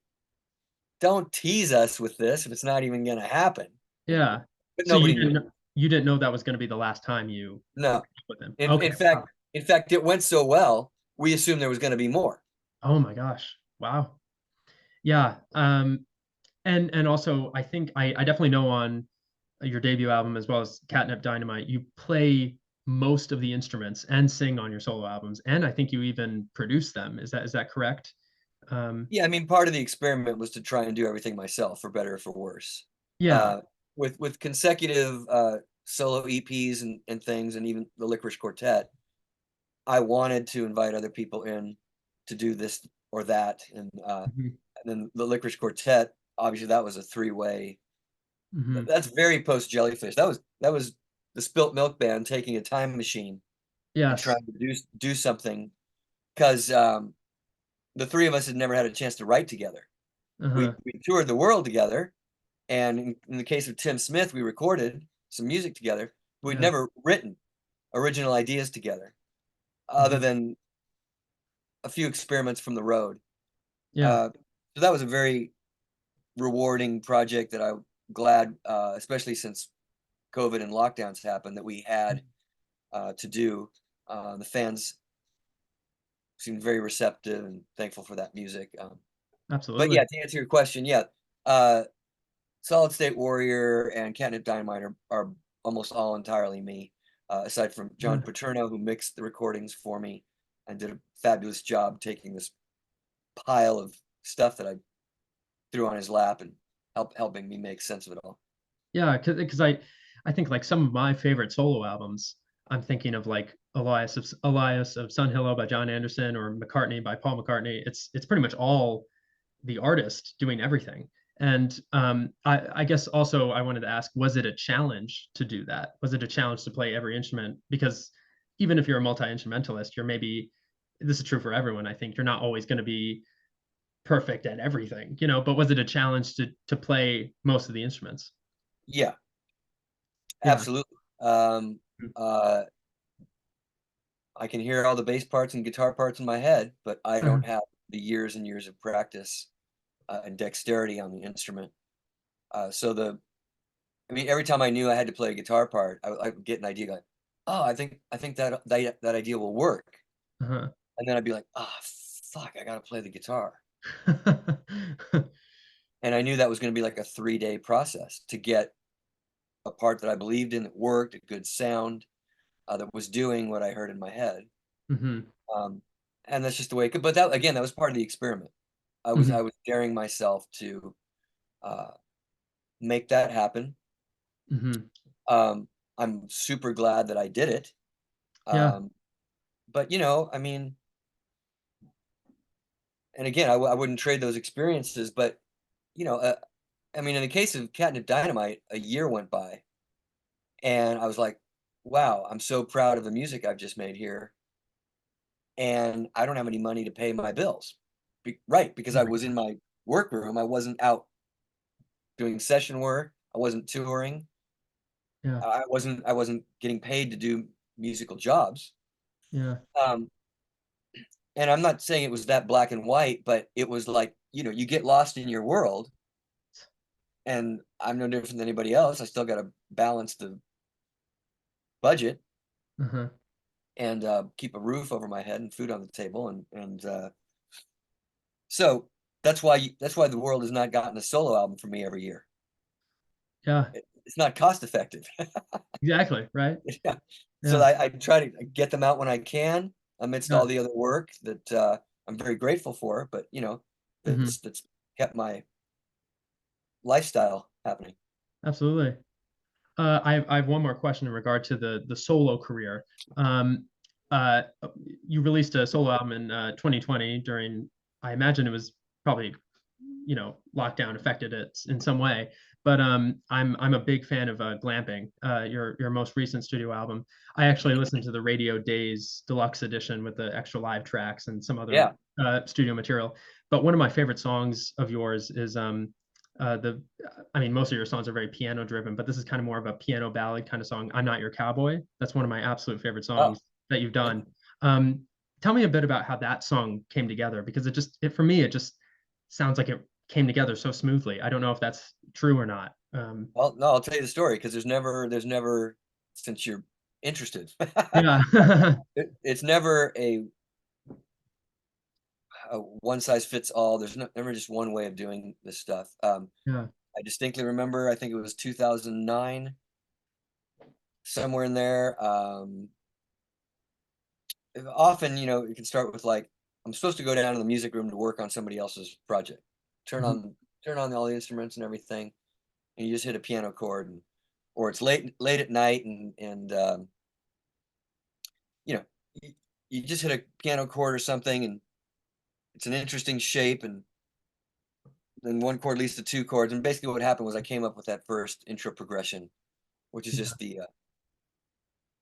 don't tease us with this if it's not even going to happen. Yeah. But So nobody knew. you didn't know that was going to be the last time you No. worked with him. In, Okay. in fact, Wow. in fact, it went so well, we assumed there was going to be more. Oh my gosh. Wow. Yeah. And also I think I definitely know on your debut album as well as Catnip Dynamite, you play most of the instruments and sing on your solo albums, and I think you even produce them. Is that correct? Um, Yeah, I mean, part of the experiment was to try and do everything myself, for better or for worse. yeah. Uh, with consecutive solo EPs and things, and even the Lickerish Quartet, I wanted to invite other people in to do this or that, Mhm. and then the Lickerish Quartet. Obviously, that was a three-way. Mhm. That's very post Jellyfish. That was the Spilt Milk Band taking a time machine and Yes. trying to do something, 'cause, the 3 of us had never had a chance to write together. Uh-huh. We toured the world together, and in the case of Tim Smith, we recorded some music together. We'd Yeah. never written original ideas together, other Mhm. than a few experiments from the road. Yeah. Uh, so that was a very rewarding project that I'm glad, especially since COVID and lockdowns happened, that we had to do. The fans seemed very receptive and thankful for that music. But Absolutely. yeah, to answer your question, yeah, uh, Solid State Warrior and Catnip Dynamite are almost all entirely me, aside from John Yeah. Paterno, who mixed the recordings for me and did a fabulous job taking this pile of stuff that I threw on his lap and helping me make sense of it all. Yeah, because I think like some of my favorite solo albums, I'm thinking of like Elias of Sun Hillow by John Anderson or McCartney by Paul McCartney. It's pretty much all the artist doing everything. And I guess also I wanted to ask, was it a challenge to do that? Was it a challenge to play every instrument? Because even if you're a multi-instrumentalist, you're maybe this is true for everyone. I think you're not always going to be perfect at everything, but was it a challenge to play most of the instruments? Yeah, Yeah. absolutely. Uh, I can hear all the bass parts and guitar parts in my head, but I Uh-huh. don't have the years and years of practice and dexterity on the instrument. So I mean, every time I knew I had to play a guitar part, I would get an idea like, oh, I think that idea will work, Uh-huh. and then I'd be like, ah, fuck, I gotta play the guitar, and I knew that was going to be like a 3-day process to get a part that I believed in that worked, a good sound that was doing what I heard in my head. Mhm. Um, and that's just the way it could. But that again, that was part of the experiment. I Mhm. was daring myself to uh, make that happen. Mhm. Um, I'm super glad that I did it. Yeah. Um, but I mean, and again, I wouldn't trade those experiences. But you know, uh, I mean, in the case of Catnip Dynamite, a year went by, and I was like, "Wow, I'm so proud of the music I've just made here." And I don't have any money to pay my bills. Right, because Oh I my was in gosh. my workroom. I wasn't out doing session work. I wasn't touring. Yeah. I wasn't getting paid to do musical jobs. Yeah. Um, and I'm not saying it was that black and white, but it was like, you get lost in your world, and I'm no different than anybody else. I still got to balance the budget Uh-huh. and keep a roof over my head and food on the table, and so that's why the world has not gotten a solo album from me every year. Yeah. It's not cost effective. Exactly, right? Yeah. So Yeah. I try to get them out when I can amidst Yeah. all the other work that I'm very grateful for, but Mhm. that's kept my lifestyle happening. Absolutely. I have one more question in regard to the solo career. Um, uh, you released a solo album in 2020 during, I imagine it was probably, lockdown affected it in some way. But I'm a big fan of Glamping, your most recent studio album. I actually listened to the Radio Days Deluxe Edition with the extra live tracks and some other Yeah. studio material. But one of my favorite songs of yours is the I mean, most of your songs are very piano driven, but this is kind of more of a piano ballad kind of song. I'm Not Your Cowboy. That's one of my absolute favorite Oh, songs that you've thank done. you. Um, Tell me a bit about how that song came together because for me, it just sounds like it came together so smoothly. I don't know if that's true or not. Well, no, I'll tell you the story because there's never, since you're interested, Yeah. it's never a one size fits all. There's never just one way of doing this stuff. Yeah. I distinctly remember, I think it was 2009, somewhere in there. Often, it can start with like, I'm supposed to go down to the music room to work on somebody else's project. Turn Mhm. on turn on all the instruments and everything, and you just hit a piano chord, or it's late at night, and you know, you, you just hit a piano chord or something, and it's an interesting shape, and then one chord leads to two chords, and basically what happened was I came up with that first intro progression, which is Yeah. just the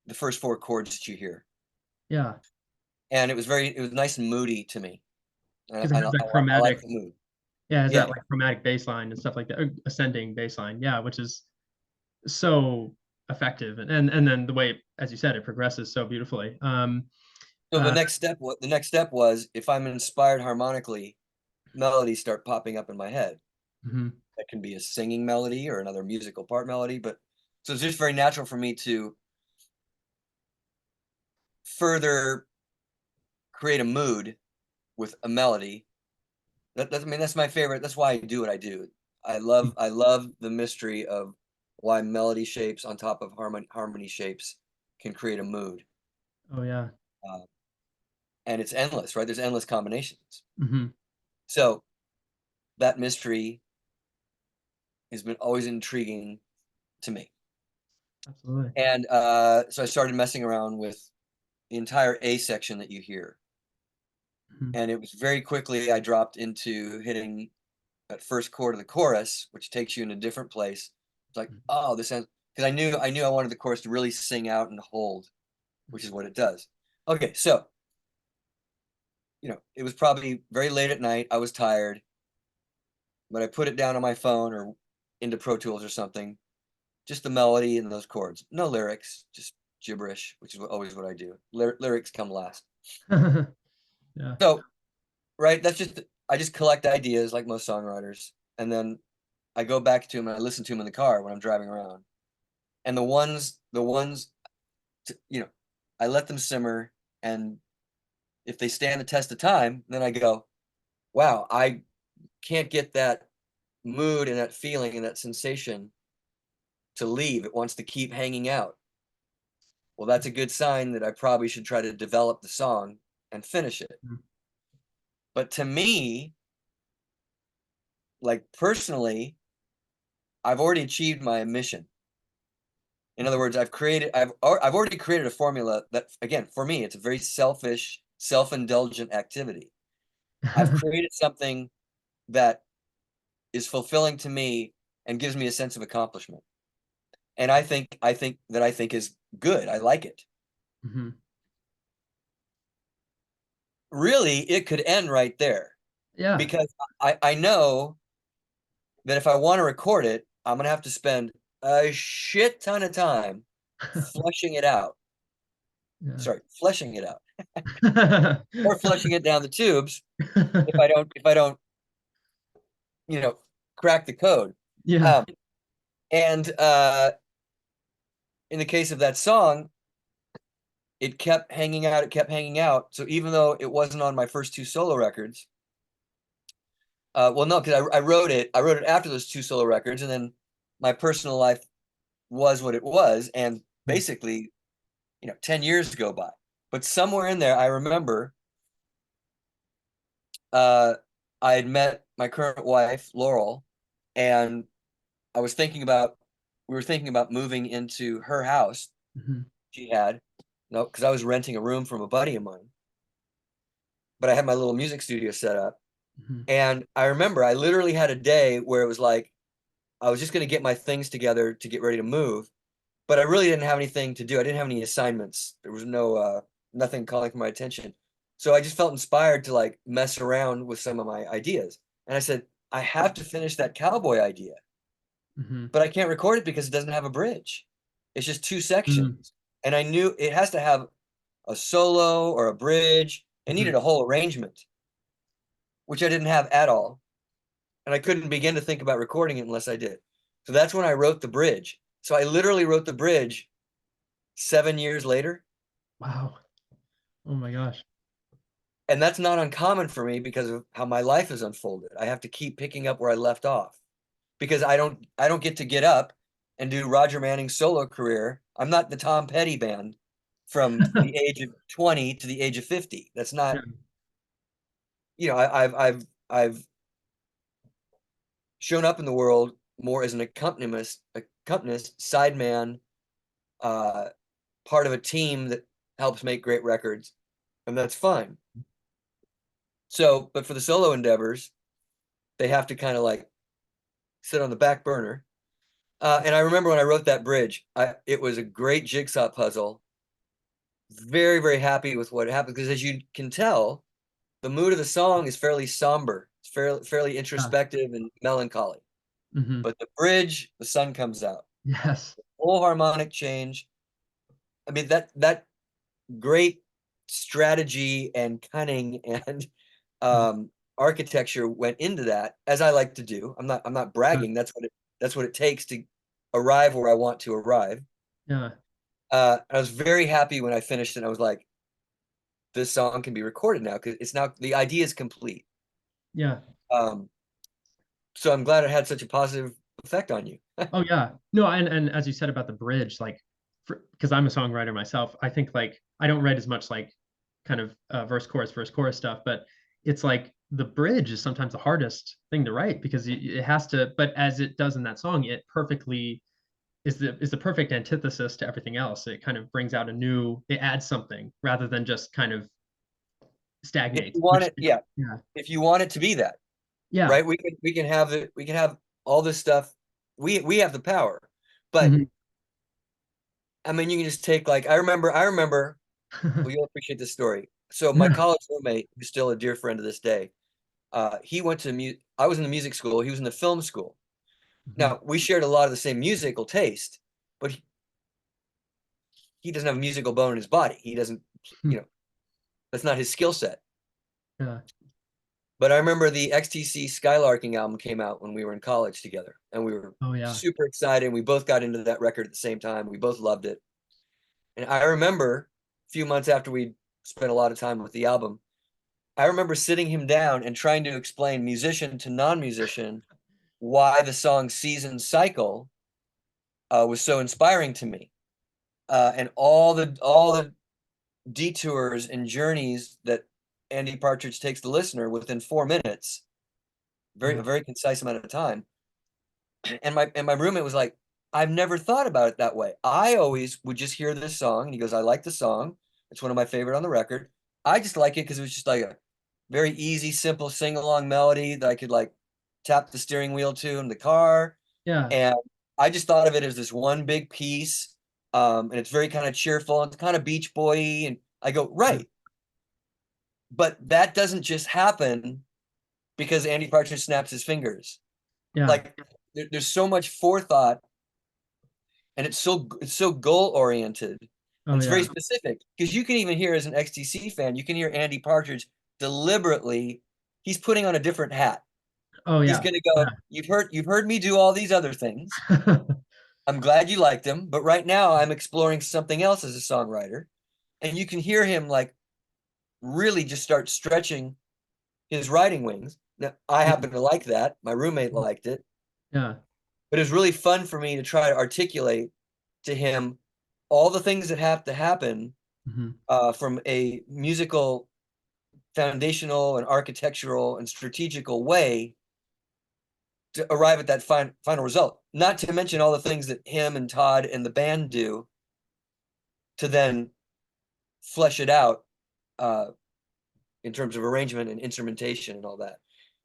the first four chords that you hear. Yeah, And it was nice and moody to me. because it has that I like chromatic. the mood. Yeah, it has Yeah. that like chromatic bass line and stuff like that, ascending bass line. Yeah, which is so effective, and then the way, as you said, it progresses so beautifully. So Uh, the next step was, if I'm inspired harmonically, melodies start popping up in my head. mhm. That can be a singing melody or another musical part melody, but so it's just very natural for me to further create a mood with a melody. I mean, that's my favorite. That's why I do what I do. I love the mystery of why melody shapes on top of harmony shapes can create a mood. Oh yeah. Uh, and it's endless, right? There's endless combinations. Hmm. So that mystery has been always intriguing to me. Absolutely. And so I started messing around with the entire A section that you hear. Mhm. And it was very quickly I dropped into hitting that first chord of the chorus, which takes you in a different place. It's like, oh, this sounds, because I knew I wanted the chorus to really sing out and hold, which is what it does. Okay, so it was probably very late at night. I was tired, but I put it down on my phone or into Pro Tools or something. Just the melody and those chords, no lyrics, just gibberish, which is always what I do. Lyrics come last. Yeah. So, right, I just collect ideas like most songwriters, and then I go back to them and I listen to them in the car when I'm driving around. And the ones, I let them simmer, and if they stand the test of time, then I go, wow, I can't get that mood and that feeling and that sensation to leave. It wants to keep hanging out. Well, that's a good sign that I probably should try to develop the song and finish it. Mhm. But to me, like personally, I've already achieved my mission. In other words, I've already created a formula that, again, for me, it's a very selfish, self-indulgent activity. I've created something that is fulfilling to me and gives me a sense of accomplishment. And I think is good. I like it. Mhm. Really, it could end right there, Yeah. because I know that if I want to record it, I'm gonna have to spend a shit ton of time flushing it out. Yeah. Sorry, fleshing it out, or flushing it down the tubes if I don't, you know, crack the code. Yeah. Um, and in the case of that song, it kept hanging out. It kept hanging out. So even though it wasn't on my first two solo records, well, no, because I wrote it. I wrote it after those two solo records, and then my personal life was what it was, and Mhm. basically, 10 years go by. But somewhere in there, I remember uh, I had met my current wife, Laurel, and I was thinking about, we were thinking about moving into her house Mhm. she had, no, because I was renting a room from a buddy of mine, but I had my little music studio set up. Mhm. And I remember I literally had a day where it was like, I was just going to get my things together to get ready to move, but I really didn't have anything to do. I didn't have any assignments. There was nothing calling for my attention. So I just felt inspired to like mess around with some of my ideas. And I said, I have to finish that cowboy idea, Mhm. but I can't record it because it doesn't have a bridge. It's just two Mhm. sections. And I knew it has to have a solo or a bridge. It needed Mhm. a whole arrangement, which I didn't have at all. And I couldn't begin to think about recording it unless I did. So that's when I wrote the bridge. So I literally wrote the bridge 7 years later. Wow. Oh my gosh. And that's not uncommon for me because of how my life has unfolded. I have to keep picking up where I left off because I don't get up and do Roger Manning's solo career. I'm not the Tom Petty band from the age of 20 to the age of 50. That's Yeah. not, I've shown up in the world more as an accompanist, sideman, uh, part of a team that helps make great records, and that's fine. So, but for the solo endeavors, they have to kind of like sit on the back burner. And I remember when I wrote that bridge, it was a great jigsaw puzzle very, very happy with what happened because as you can tell, the mood of the song is fairly somber. It's fairly Yeah. introspective and melancholy. Hmm. But the bridge, the sun comes out. Yes. Full harmonic change. I mean that great strategy and cunning and Mhm. um, architecture went into that, as I like to do. I'm not Yeah. bragging. That's what it takes to arrive where I want to arrive. Yeah. I was very happy when I finished it. I was like, this song can be recorded now because it's now the idea is complete. Yeah. Um, so I'm glad it had such a positive effect on you. Oh yeah. No, and as you said about the bridge, like because I'm a songwriter myself, I think like I don't write as much like kind of verse chorus stuff, but it's like the bridge is sometimes the hardest thing to write because it has to, but as it does in that song, it perfectly is the perfect antithesis to everything else. It kind of brings out it adds something rather than just kind of If stagnate, you want which it, yeah. yeah. If you want it to be that, Yeah. right? We can have it. We can have all this stuff. We have the power, but Mhm. I mean, you can just take like I remember. Well, you'll appreciate this story. So my college roommate, who's still a dear friend to this day, he went to I was in the music school. He was in the film school. Mhm. Now we shared a lot of the same musical taste, but he doesn't have a musical bone in his body. He doesn't, you know, that's not his skill set. Yeah. But I remember the XTC Skylarking album came out when we were in college together, and we were Oh yeah. super excited. We both got into that record at the same time. We both loved it. And I remember a few months after we spent a lot of time with the album, I remember sitting him down and trying to explain musician to non-musician why the song Season Cycle was so inspiring to me. And all the detours and journeys that Andy Partridge takes the listener within 4 minutes, Yeah. a very concise amount of time. And my roommate was like, I've never thought about it that way. I always would just hear this song, and he goes, I like the song. It's one of my favorite on the record. I just like it because it was just like a very easy, simple sing-along melody that I could like tap the steering wheel to in the car. Yeah. And I just thought of it as this one big piece. And it's very kind of cheerful and it's kind of Beach Boy-y. And I go, Yeah. right. But that doesn't just happen because Andy Partridge snaps his fingers. Yeah. Like there's so much forethought and it's so goal oriented and Oh it's very yeah. specific because you can even hear as an XTC fan, you can hear Andy Partridge deliberately, he's putting on a different hat. Oh He's yeah. going to go, you've heard me do all these other things. Yeah. I'm glad you liked them, but right now I'm exploring something else as a songwriter. And you can hear him like really just start stretching his writing wings. Now, I Yeah. happen to like that. My roommate liked it, Yeah. but it was really fun for me to try to articulate to him all the things that have to happen Mhm. from a musical, foundational, and architectural and strategical way to arrive at that final result. Not to mention all the things that him and Todd and the band do to then flesh it out uh, in terms of arrangement and instrumentation and all that.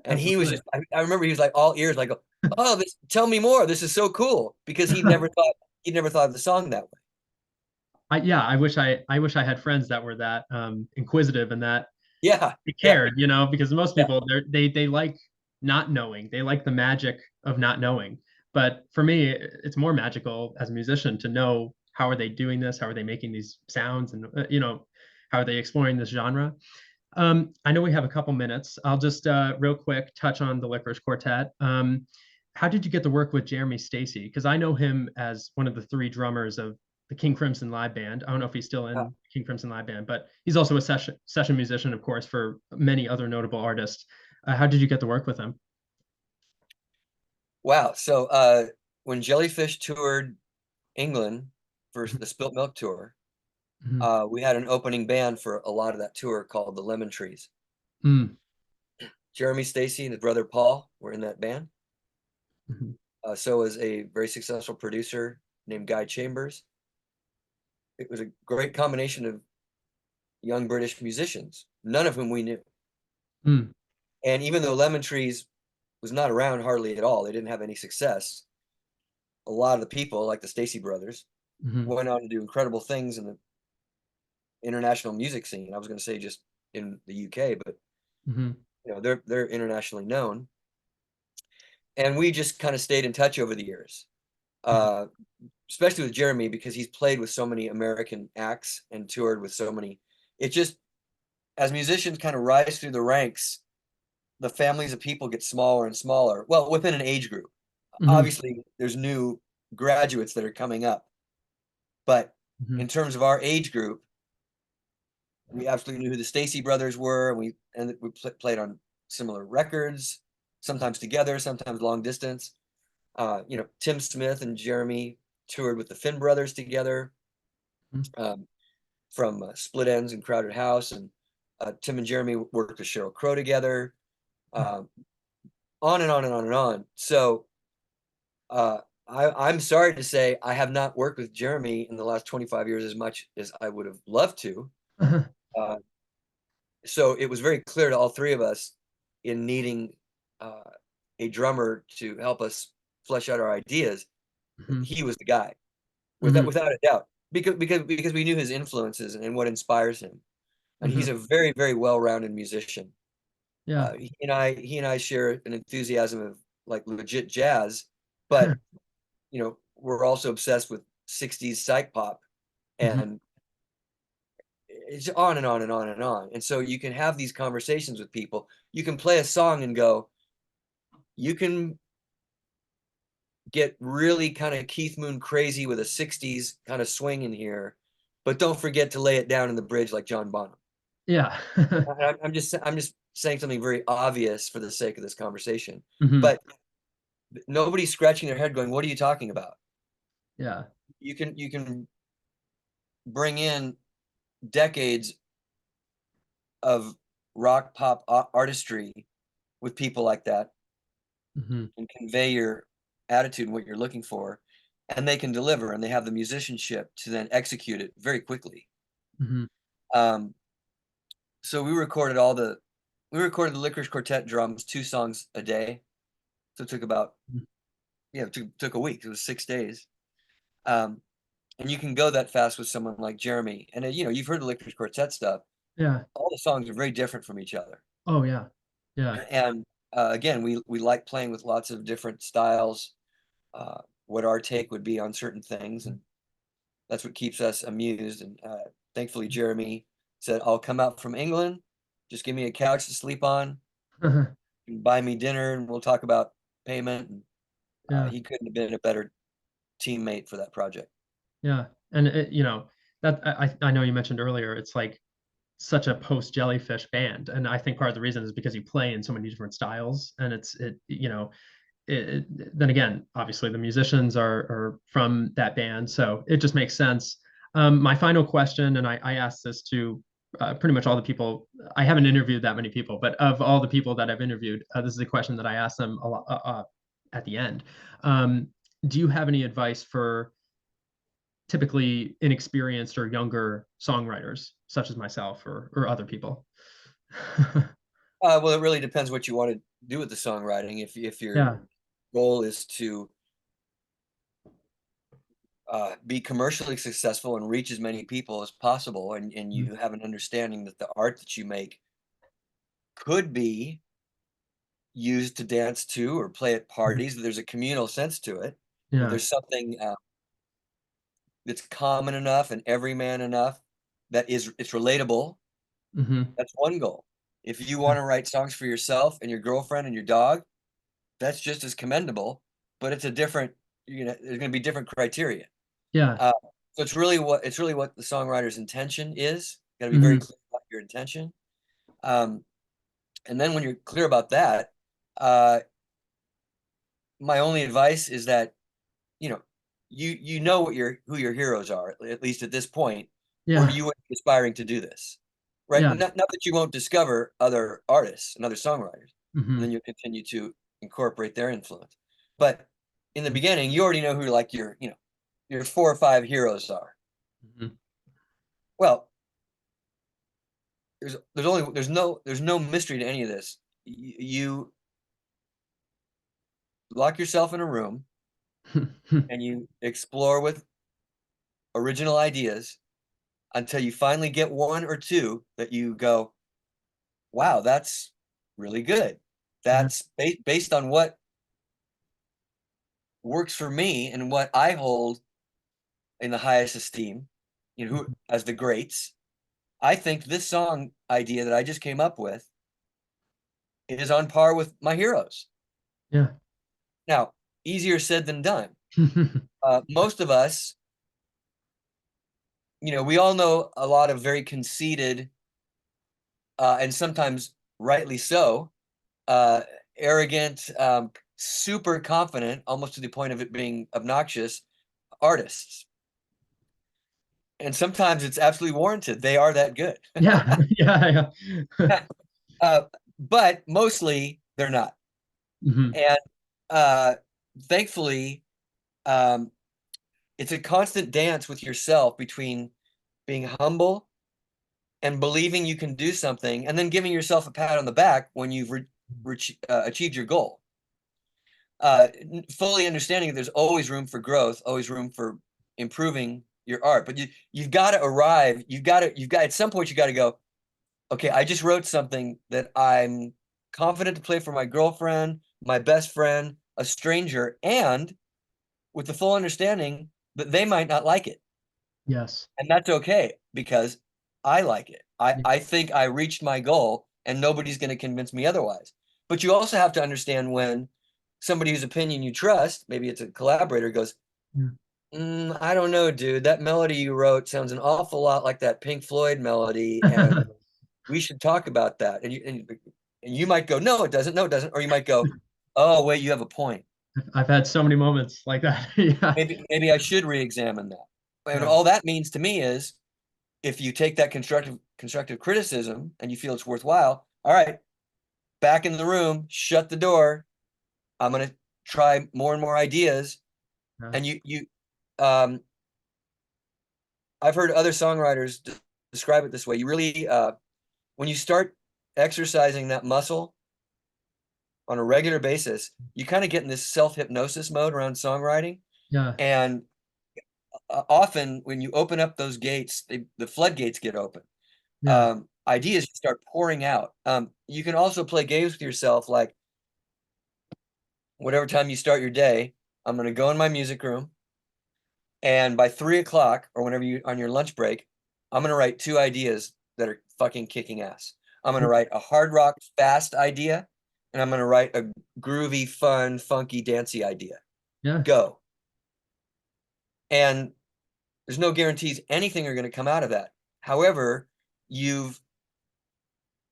And he was Absolutely. just, I remember he was like all ears, like, oh, tell me more. This is so cool because he'd never thought of the song that way. Yeah, I wish I had friends that were that inquisitive and that Yeah, they yeah, cared, because most yeah. people they like not knowing. They like the magic of not knowing. But for me, it's more magical as a musician to know how are they doing this? How are they making these sounds? And how are they exploring this genre? I know we have a couple minutes. I'll just real quick touch on the Lickerish Quartet. How did you get to work with Jeremy Stacy? Because I know him as one of the three drummers of the King Crimson Live Band. I don't know if he's still Uh, in King Crimson Live Band, but he's also a session musician, of course, for many other notable artists. How did you get to work with him? wow. So when Jellyfish toured England for the Spilt Milk tour, Mhm. we had an opening band for a lot of that tour called the Lemon Trees. Mm. Jeremy Stacy and his brother Paul were in that band. Mhm. So was a very successful producer named Guy Chambers. It was a great combination of young British musicians, none of whom we knew. Mm. And even though Lemon Trees was not around hardly at all, they didn't have any success. A lot of the people, like the Stacy brothers, Mhm. went on to do incredible things in the international music scene. I was going to say just in the UK, but Mhm. they're internationally known. And we just kind of stayed in touch over the years. Mhm. Uh, Especially with Jeremy because he's played with so many American acts and toured with so many. It just as musicians kind of rise through the ranks, the families of people get smaller and smaller. Well, within an age group. Mhm. Obviously, there's new graduates that are coming up, but Mhm. in terms of our age group, we absolutely knew who the Stacy brothers were, and we played on similar records, sometimes together, sometimes long distance. Tim Smith and Jeremy toured with the Finn brothers together. Mhm. Um, from Split Ends and Crowded House, and Tim and Jeremy worked with Sheryl Crow together. Um, on and on and on and on. So I'm sorry to say I have not worked with Jeremy in the last 25 years as much as I would have loved to. Uh, so it was very clear to all three of us in needing uh, a drummer to help us flesh out our ideas. Mhm. He was the guy, Mhm. without a doubt, because we knew his influences and what inspires him. And he's Mhm. a very, very well-rounded musician. Yeah. He and I share an enthusiasm of like legit jazz, but we're also obsessed with 60s psych pop, Mhm. and it's on and on and on and on. And so you can have these conversations with people. You can play a song and go, you can get really kind of Keith Moon crazy with a 60s kind of swing in here, but don't forget to lay it down in the bridge like John Bonham. Yeah. I'm just saying something very obvious for the sake of this conversation, Mhm. but nobody's scratching their head going, "What are you talking about?" Yeah. You can bring in decades of rock pop artistry with people like that Mhm. and convey your attitude and what you're looking for, and they can deliver and they have the musicianship to then execute it very quickly. Mhm. Um, so we recorded the Lickerish Quartet drums 2 songs a day. So it took about Mhm. it took a week. It was 6 days. Um, and you can go that fast with someone like Jeremy. And you've heard the Lickerish Quartet stuff. Yeah. All the songs are very different from each other. Oh, yeah. Yeah. And again, we like playing with lots of different styles, what our take would be on certain things, Mhm. and that's what keeps us amused. And thankfully, Jeremy said, "I'll come out from England. Just give me a couch to sleep on, and buy me dinner, and we'll talk about payment." And Yeah. he couldn't have been a better teammate for that project. Yeah. And that I know you mentioned earlier, it's like such a post Jellyfish band, and I think part of the reason is because you play in so many different styles, and then again, obviously the musicians are from that band, so it just makes sense. My final question, and I asked this to pretty much all the people. I haven't interviewed that many people, but of all the people that I've interviewed, this is a question that I ask them a lot at the end. Um, do you have any advice for typically inexperienced or younger songwriters, such as myself or other people? Well, it really depends what you want to do with the songwriting. If your Yeah. goal is to be commercially successful and reach as many people as possible, and Mhm. you have an understanding that the art that you make could be used to dance to or play at parties, that there's a communal sense to it, that Yeah. there's something that's common enough and everyman enough that it's relatable. Hmm. That's one goal. If you want to write songs for yourself and your girlfriend and your dog, that's just as commendable, but it's a different, there's going to be different criteria. Yeah. Uh, so it's really what the songwriter's intention is. Got to be very Hmm. clear about your intention. Um, and then when you're clear about that, uh, my only advice is that you know you know who your heroes are, at least at this point, or Yeah. you would be aspiring to do this, right? Yeah. Not that you won't discover other artists and other songwriters, and Hmm. then you'll continue to incorporate their influence. But in the beginning, you already know who like your 4 or 5 heroes are. Hmm. Well, there's no mystery to any of this. You lock yourself in a room and you explore with original ideas, until you finally get one or two that you go, wow, that's really good. Yeah. That's based on what works for me and what I hold in the highest esteem, you know, who as the greats. I think this song idea that I just came up with is on par with my heroes. Yeah. Now, easier said than done. Most of us, you know, we all know a lot of very conceited and sometimes rightly so, uh, arrogant, super confident, almost to the point of it being obnoxious artists. And sometimes it's absolutely warranted. They are that good. Yeah. Yeah. Yeah. uh, but mostly they're not. Hmm. And uh, thankfully, um, it's a constant dance with yourself between being humble and believing you can do something, and then giving yourself a pat on the back when you've achieved your goal. Fully understanding that there's always room for growth, always room for improving your art. But you've got to arrive. You've got at some point you got to go, okay, I just wrote something that I'm confident to play for my girlfriend, my best friend, a stranger, and with the full understanding that they might not like it. Yes. And that's okay because I like it. I, Yeah. I think I reached my goal and nobody's going to convince me otherwise. But you also have to understand when somebody whose opinion you trust, maybe it's a collaborator, goes, I don't know, dude. That melody you wrote sounds an awful lot like that Pink Floyd melody, and Yeah. we should talk about that. And you might go, no, it doesn't. No, it doesn't. Or you might go, oh, wait, you have a point. I've had so many moments like that. Yeah. Maybe I should re-examine that. And Yeah. all that means to me is if you take that constructive criticism and you feel it's worthwhile, all right, back in the room, shut the door. I'm gonna try more and more ideas. Yeah. And um, I've heard other songwriters describe it this way. You really, when you start exercising that muscle on a regular basis, you kind of get in this self-hypnosis mode around songwriting. Yeah. And often when you open up those gates, the floodgates get open. Yeah. Ideas start pouring out. You can also play games with yourself, like whatever time you start your day, I'm going to go in my music room, and by 3 o'clock or whenever you on your lunch break, I'm going to write two ideas that are fucking kicking ass. I'm going to write a hard rock fast idea, and I'm going to write a groovy, fun, funky, dancey idea. Yeah. Go. And there's no guarantees anything are going to come out of that. However, you've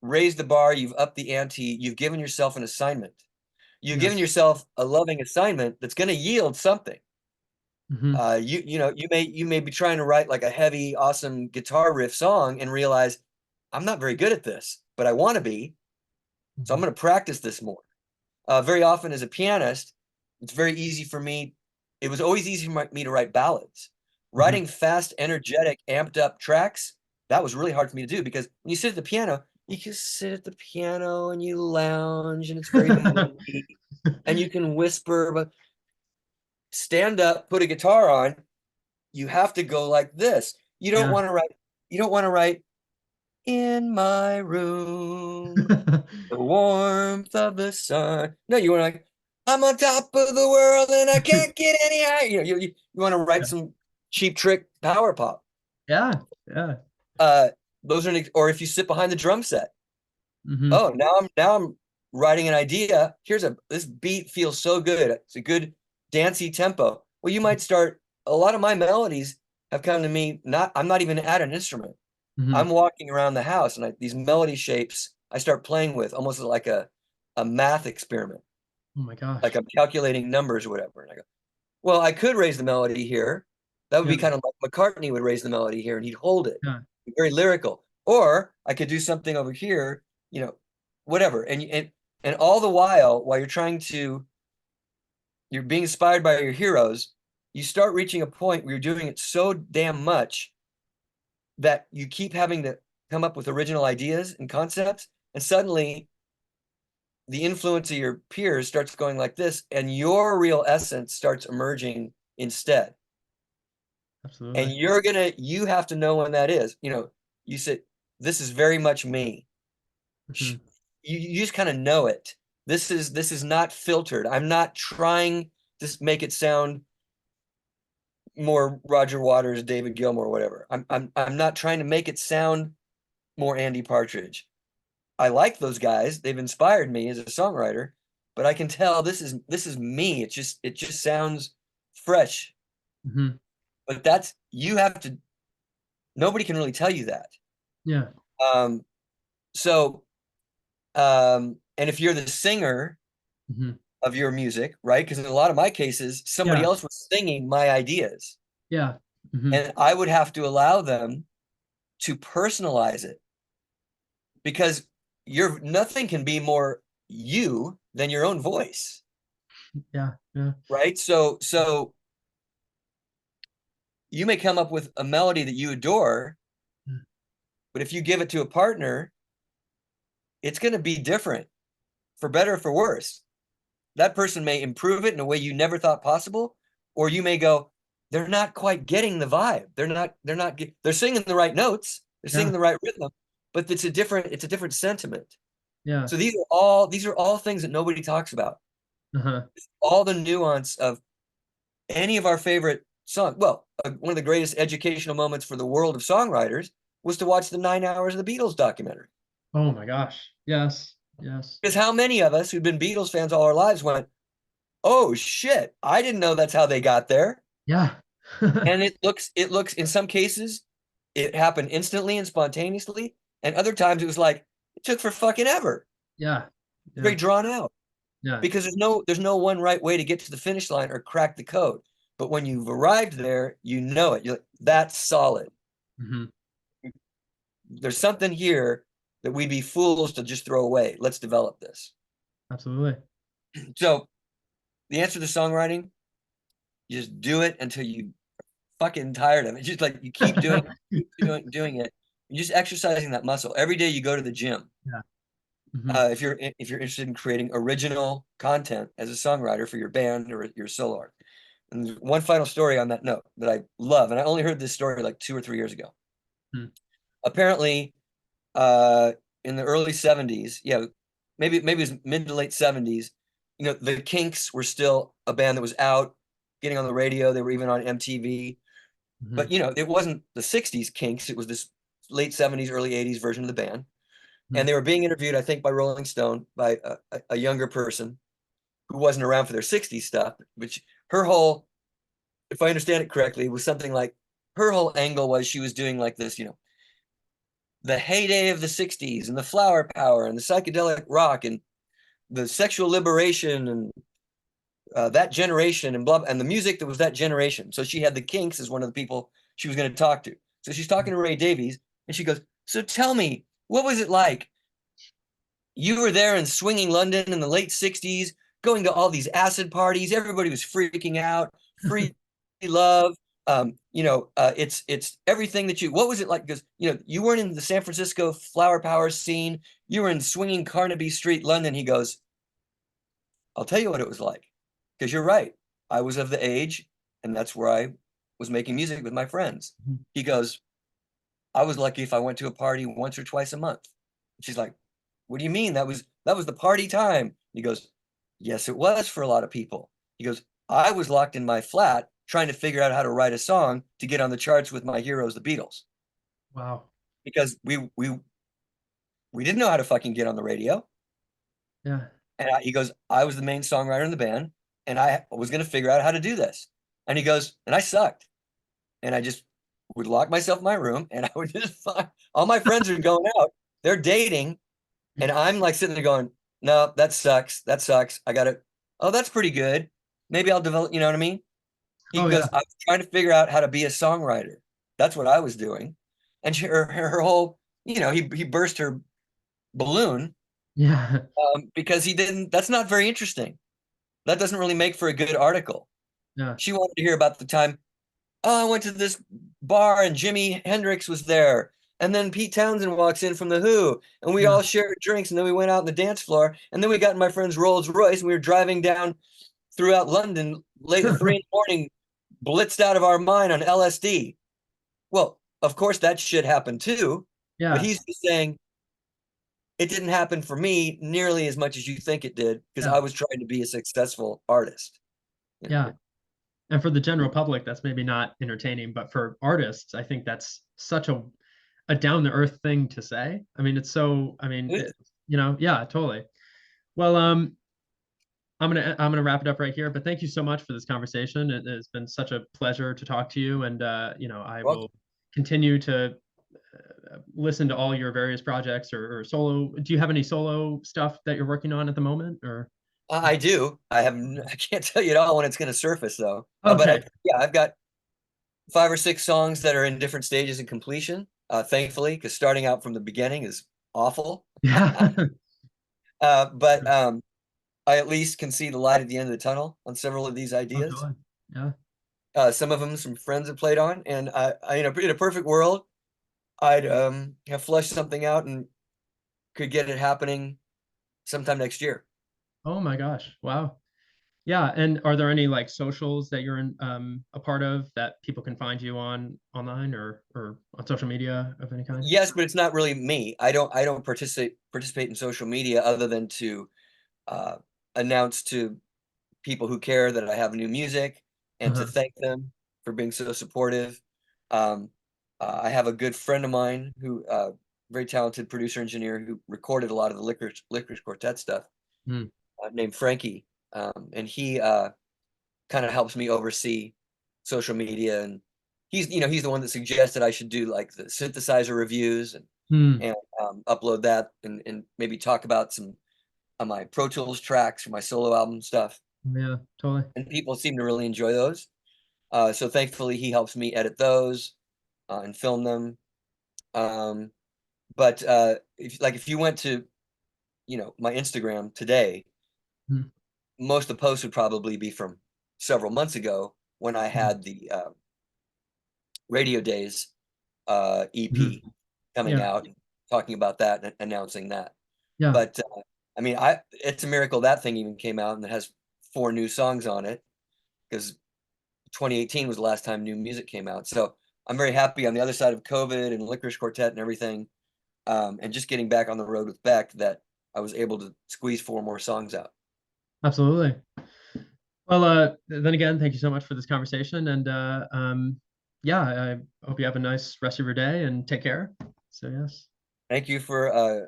raised the bar, you've upped the ante, you've given yourself an assignment. You've Yeah. given yourself a loving assignment that's going to yield something. Hmm. You may be trying to write like a heavy, awesome guitar riff song and realize I'm not very good at this, but I want to be, so I'm Hmm. going to practice this more. Very often as a pianist, it's very easy for me. It was always easy for me to write ballads. Hmm. Writing fast, energetic, amped up tracks, that was really hard for me to do because when you sit at the piano, you can sit at the piano and you lounge and it's very moody and you can whisper, but stand up, put a guitar on, you have to go like this. Yeah. You don't want to write in my room, the warmth of the sun. No, you want to like, I'm on top of the world and I can't get any higher. You want to write some cheap trick power pop. Yeah. Yeah. Uh, those are, or if you sit behind the drum set. Hmm. Oh, now I'm writing an idea. This beat feels so good. It's a good dancey tempo. Well, you might start. A lot of my melodies have come to me. I'm not even at an instrument. Hmm. I'm walking around the house, and these melody shapes I start playing with, almost like a math experiment, Oh my like gosh. I'm calculating numbers or whatever. And I go, well, I could raise the melody here. That would Yeah. be kind of like McCartney would raise the melody here, and he'd hold it, Yeah. very lyrical. Or I could do something over here, whatever. And all the while you're being inspired by your heroes, you start reaching a point where you're doing it so damn much that you keep having to come up with original ideas and concepts, and suddenly the influence of your peers starts going like this, and your real essence starts emerging instead. Absolutely. And you have to know when that is. You know, you said, this is very much me. Hmm. You just kind of know it. This is not filtered. I'm not trying to make it sound more Roger Waters, David Gilmour, whatever. I'm not trying to make it sound more Andy Partridge. I like those guys. They've inspired me as a songwriter, but I can tell this is me. It just sounds fresh. Hmm. But that's you have to nobody can really tell you that. Yeah. Um so and if you're the singer Hmm. of your music, right? Because in a lot of my cases, somebody Yeah. else was singing my ideas, Yeah. Hmm. and I would have to allow them to personalize it because you're nothing can be more you than your own voice, Yeah. Yeah. right? So you may come up with a melody that you adore, but if you give it to a partner, it's going to be different for better or for worse. That person may improve it in a way you never thought possible, or you may go, they're not quite getting the vibe. They're singing the right notes, they're singing Yeah. the right rhythm, but it's a different sentiment. Yeah. So these are all things that nobody talks about. Uh-huh. All the nuance of any of our favorite songs. Well, one of the greatest educational moments for the world of songwriters was to watch the 9 hours of the Beatles documentary. Oh my gosh. Yes. Yes. Because how many of us who've been Beatles fans all our lives went, oh shit, I didn't know that's how they got there. Yeah. And it looks in some cases it happened instantly and spontaneously, and other times it was like it took for fucking ever, Yeah. very Yeah. drawn out. Yeah. Because there's no one right way to get to the finish line or crack the code. But when you've arrived there, you know it. You're like, that's solid. Hmm. There's something here that we'd be fools to just throw away. Let's develop this. Absolutely. So the answer to songwriting, you just do it until you fucking tired of it. Just like you keep doing it. You're just exercising that muscle. Every day you go to the gym. Yeah. Hmm. If you're interested in creating original content as a songwriter for your band or your solo art. And one final story on that note that I love, and I only heard this story like 2 or 3 years ago. Apparently, uh, in the early 70s, yeah, maybe it was mid to late 70s, the Kinks were still a band that was out, getting on the radio. They were even on MTV. Hmm. But it wasn't the 60s Kinks, it was this late 70s, early 80s version of the band. And they were being interviewed, I think, by Rolling Stone, by a younger person who wasn't around for their 60s stuff, which her whole, if I understand it correctly, was something like her whole angle was she was doing like this, the heyday of the 60s and the flower power and the psychedelic rock and the sexual liberation and that generation and blah, and the music that was that generation. So she had the Kinks as one of the people she was going to talk to. So she's talking to Ray Davies and she goes, so tell me, what was it like? You were there in swinging London in the late 60s, going to all these acid parties. Everybody was freaking out, free love. It's everything that what was it like? Because you weren't in the San Francisco flower power scene. You were in swinging Carnaby Street, London. He goes, I'll tell you what it was like. Because you're right. I was of the age, and that's where I was making music with my friends. He goes, I was lucky if I went to a party once or twice a month. She's like, what do you mean? That was the party time. He goes, yes, it was for a lot of people. He goes, I was locked in my flat trying to figure out how to write a song to get on the charts with my heroes, the Beatles, Wow. because we didn't know how to fucking get on the radio. Yeah. And he goes, I was the main songwriter in the band, and I was going to figure out how to do this. And he goes, and I sucked, and I just would lock myself in my room, and I would just find all my friends are going out, they're dating, and I'm like sitting there going, no, that sucks. That sucks. I got it. Oh, that's pretty good. Maybe I'll develop, you know what I mean? He Oh goes, yeah. I was trying to figure out how to be a songwriter. That's what I was doing. And her whole, he burst her balloon Yeah. because that's not very interesting. That doesn't really make for a good article. Yeah. She wanted to hear about the time, oh, I went to this bar and Jimi Hendrix was there. And then Pete Townsend walks in from The Who, and we Yeah. all shared drinks, and then we went out on the dance floor, and then we got in my friend's Rolls Royce, and we were driving down throughout London late at 3 in the morning, blitzed out of our mind on LSD. Well, of course that should happen too, but Yeah, he's just saying it didn't happen for me nearly as much as you think it did because yeah, I was trying to be a successful artist. You know? yeah. And for the general public, that's maybe not entertaining, but for artists, I think that's such a down to earth thing to say. I mean, it's so, I mean, It is. yeah, totally. Well, I'm gonna wrap it up right here, but thank you so much for this conversation. It has been such a pleasure to talk to you, and I Well, will continue to listen to all your various projects or solo. Do you have any solo stuff that you're working on at the moment, or? I do. I can't tell you at all when it's going to surface though. Okay. Yeah, I've got 5 or 6 songs that are in different stages of completion. Thankfully, because starting out from the beginning is awful. Yeah. But I at least can see the light at the end of the tunnel on several of these Oh, ideas. totally. Yeah. Some of them some friends have played on, and in a perfect world, I'd have flushed something out and could get it happening sometime next year. Oh my gosh. Wow. Yeah. And are there any like socials that you're in a part of that people can find you on online or on social media of any kind? Yes, but it's not really me. I don't participate in social media other than to uh, announce to people who care that I have new music and to Uh-huh. thank them for being so supportive. Um, I have a good friend of mine who, very talented producer engineer who recorded a lot of the Lickerish Quartet stuff, Hmm. named Frankie, and he kind of helps me oversee social media, and he's the one that suggested I should do like the synthesizer reviews Hmm. and upload that and maybe talk about some of my Pro Tools tracks for my solo album stuff. Yeah, totally. And people seem to really enjoy those. So thankfully, he helps me edit those and film them. Um, but if you went to my Instagram today, Hmm. most of the posts would probably be from several months ago when I Hmm. had the Radio Days EP Hmm. coming Yeah. out, talking about that and announcing that. Yeah. But I mean, I it's a miracle that thing even came out and it has 4 new songs on it because 2018 was the last time new music came out. So I'm very happy on the other side of COVID and Lickerish Quartet and everything, and just getting back on the road with Beck that I was able to squeeze 4 more songs out. Absolutely. Well, then again, thank you so much for this conversation. And yeah, I hope you have a nice rest of your day and take care. So, yes. Thank you for a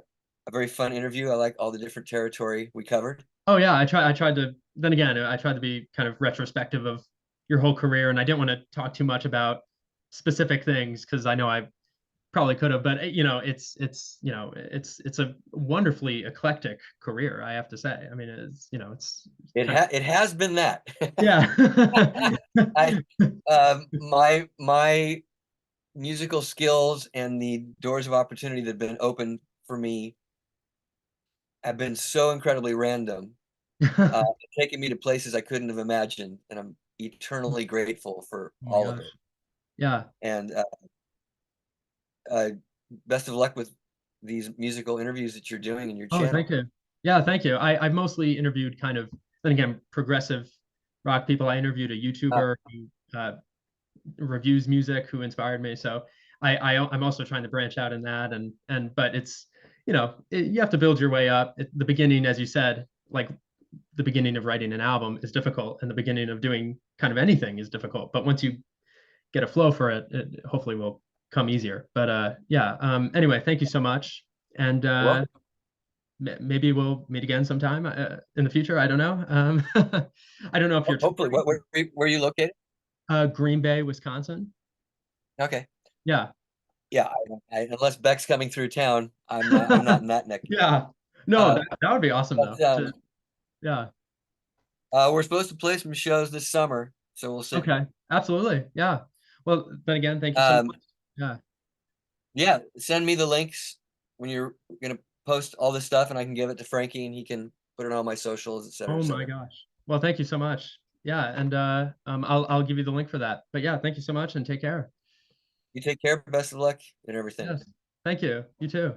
very fun interview. I like all the different territory we covered. Oh, yeah. I tried to, then again, I tried to be kind of retrospective of your whole career. And I didn't want to talk too much about specific things because I know I probably could have, but it's a wonderfully eclectic career, I have to say. I mean, it's kind of, It has been that. yeah. I my musical skills and the doors of opportunity that have been opened for me have been so incredibly random, Oh taking me to places I couldn't have imagined, and I'm eternally grateful for my all of gosh. it. Yeah. And uh, best of luck with these musical interviews that you're doing in your Oh, thank channel. you. Yeah, thank you. I've mostly interviewed kind of, then again, progressive rock people. I interviewed a Uh, YouTuber who reviews music who inspired me. So I'm also trying to branch out in that but it's you have to build your way up. The beginning, as you said, like the beginning of writing an album is difficult, and the beginning of doing kind of anything is difficult. But once you get a flow for it, it hopefully will come easier. But yeah. Anyway, thank you so much, and you're welcome. maybe we'll meet again sometime in the future. I don't know. I don't know if you're Hopefully, touring. where are you located? Green Bay, Wisconsin. Okay. Yeah. Yeah, unless Beck's coming through town, I'm not in that neck. Yeah. No, Uh, that would be awesome though. but Yeah. we're supposed to play some shows this summer, so we'll see. Okay. Absolutely. Yeah. Well, then again, thank you so Um, much. Yeah. yeah, send me the links when you're gonna post all this stuff, and I can give it to Frankie, and he can put it on my socials, et cetera, et Oh my cetera. gosh. Well, thank you so much. Yeah, and I'll give you the link for that. But yeah, thank you so much and take care. You take care. Best of luck and everything. Yes. Thank you. You too.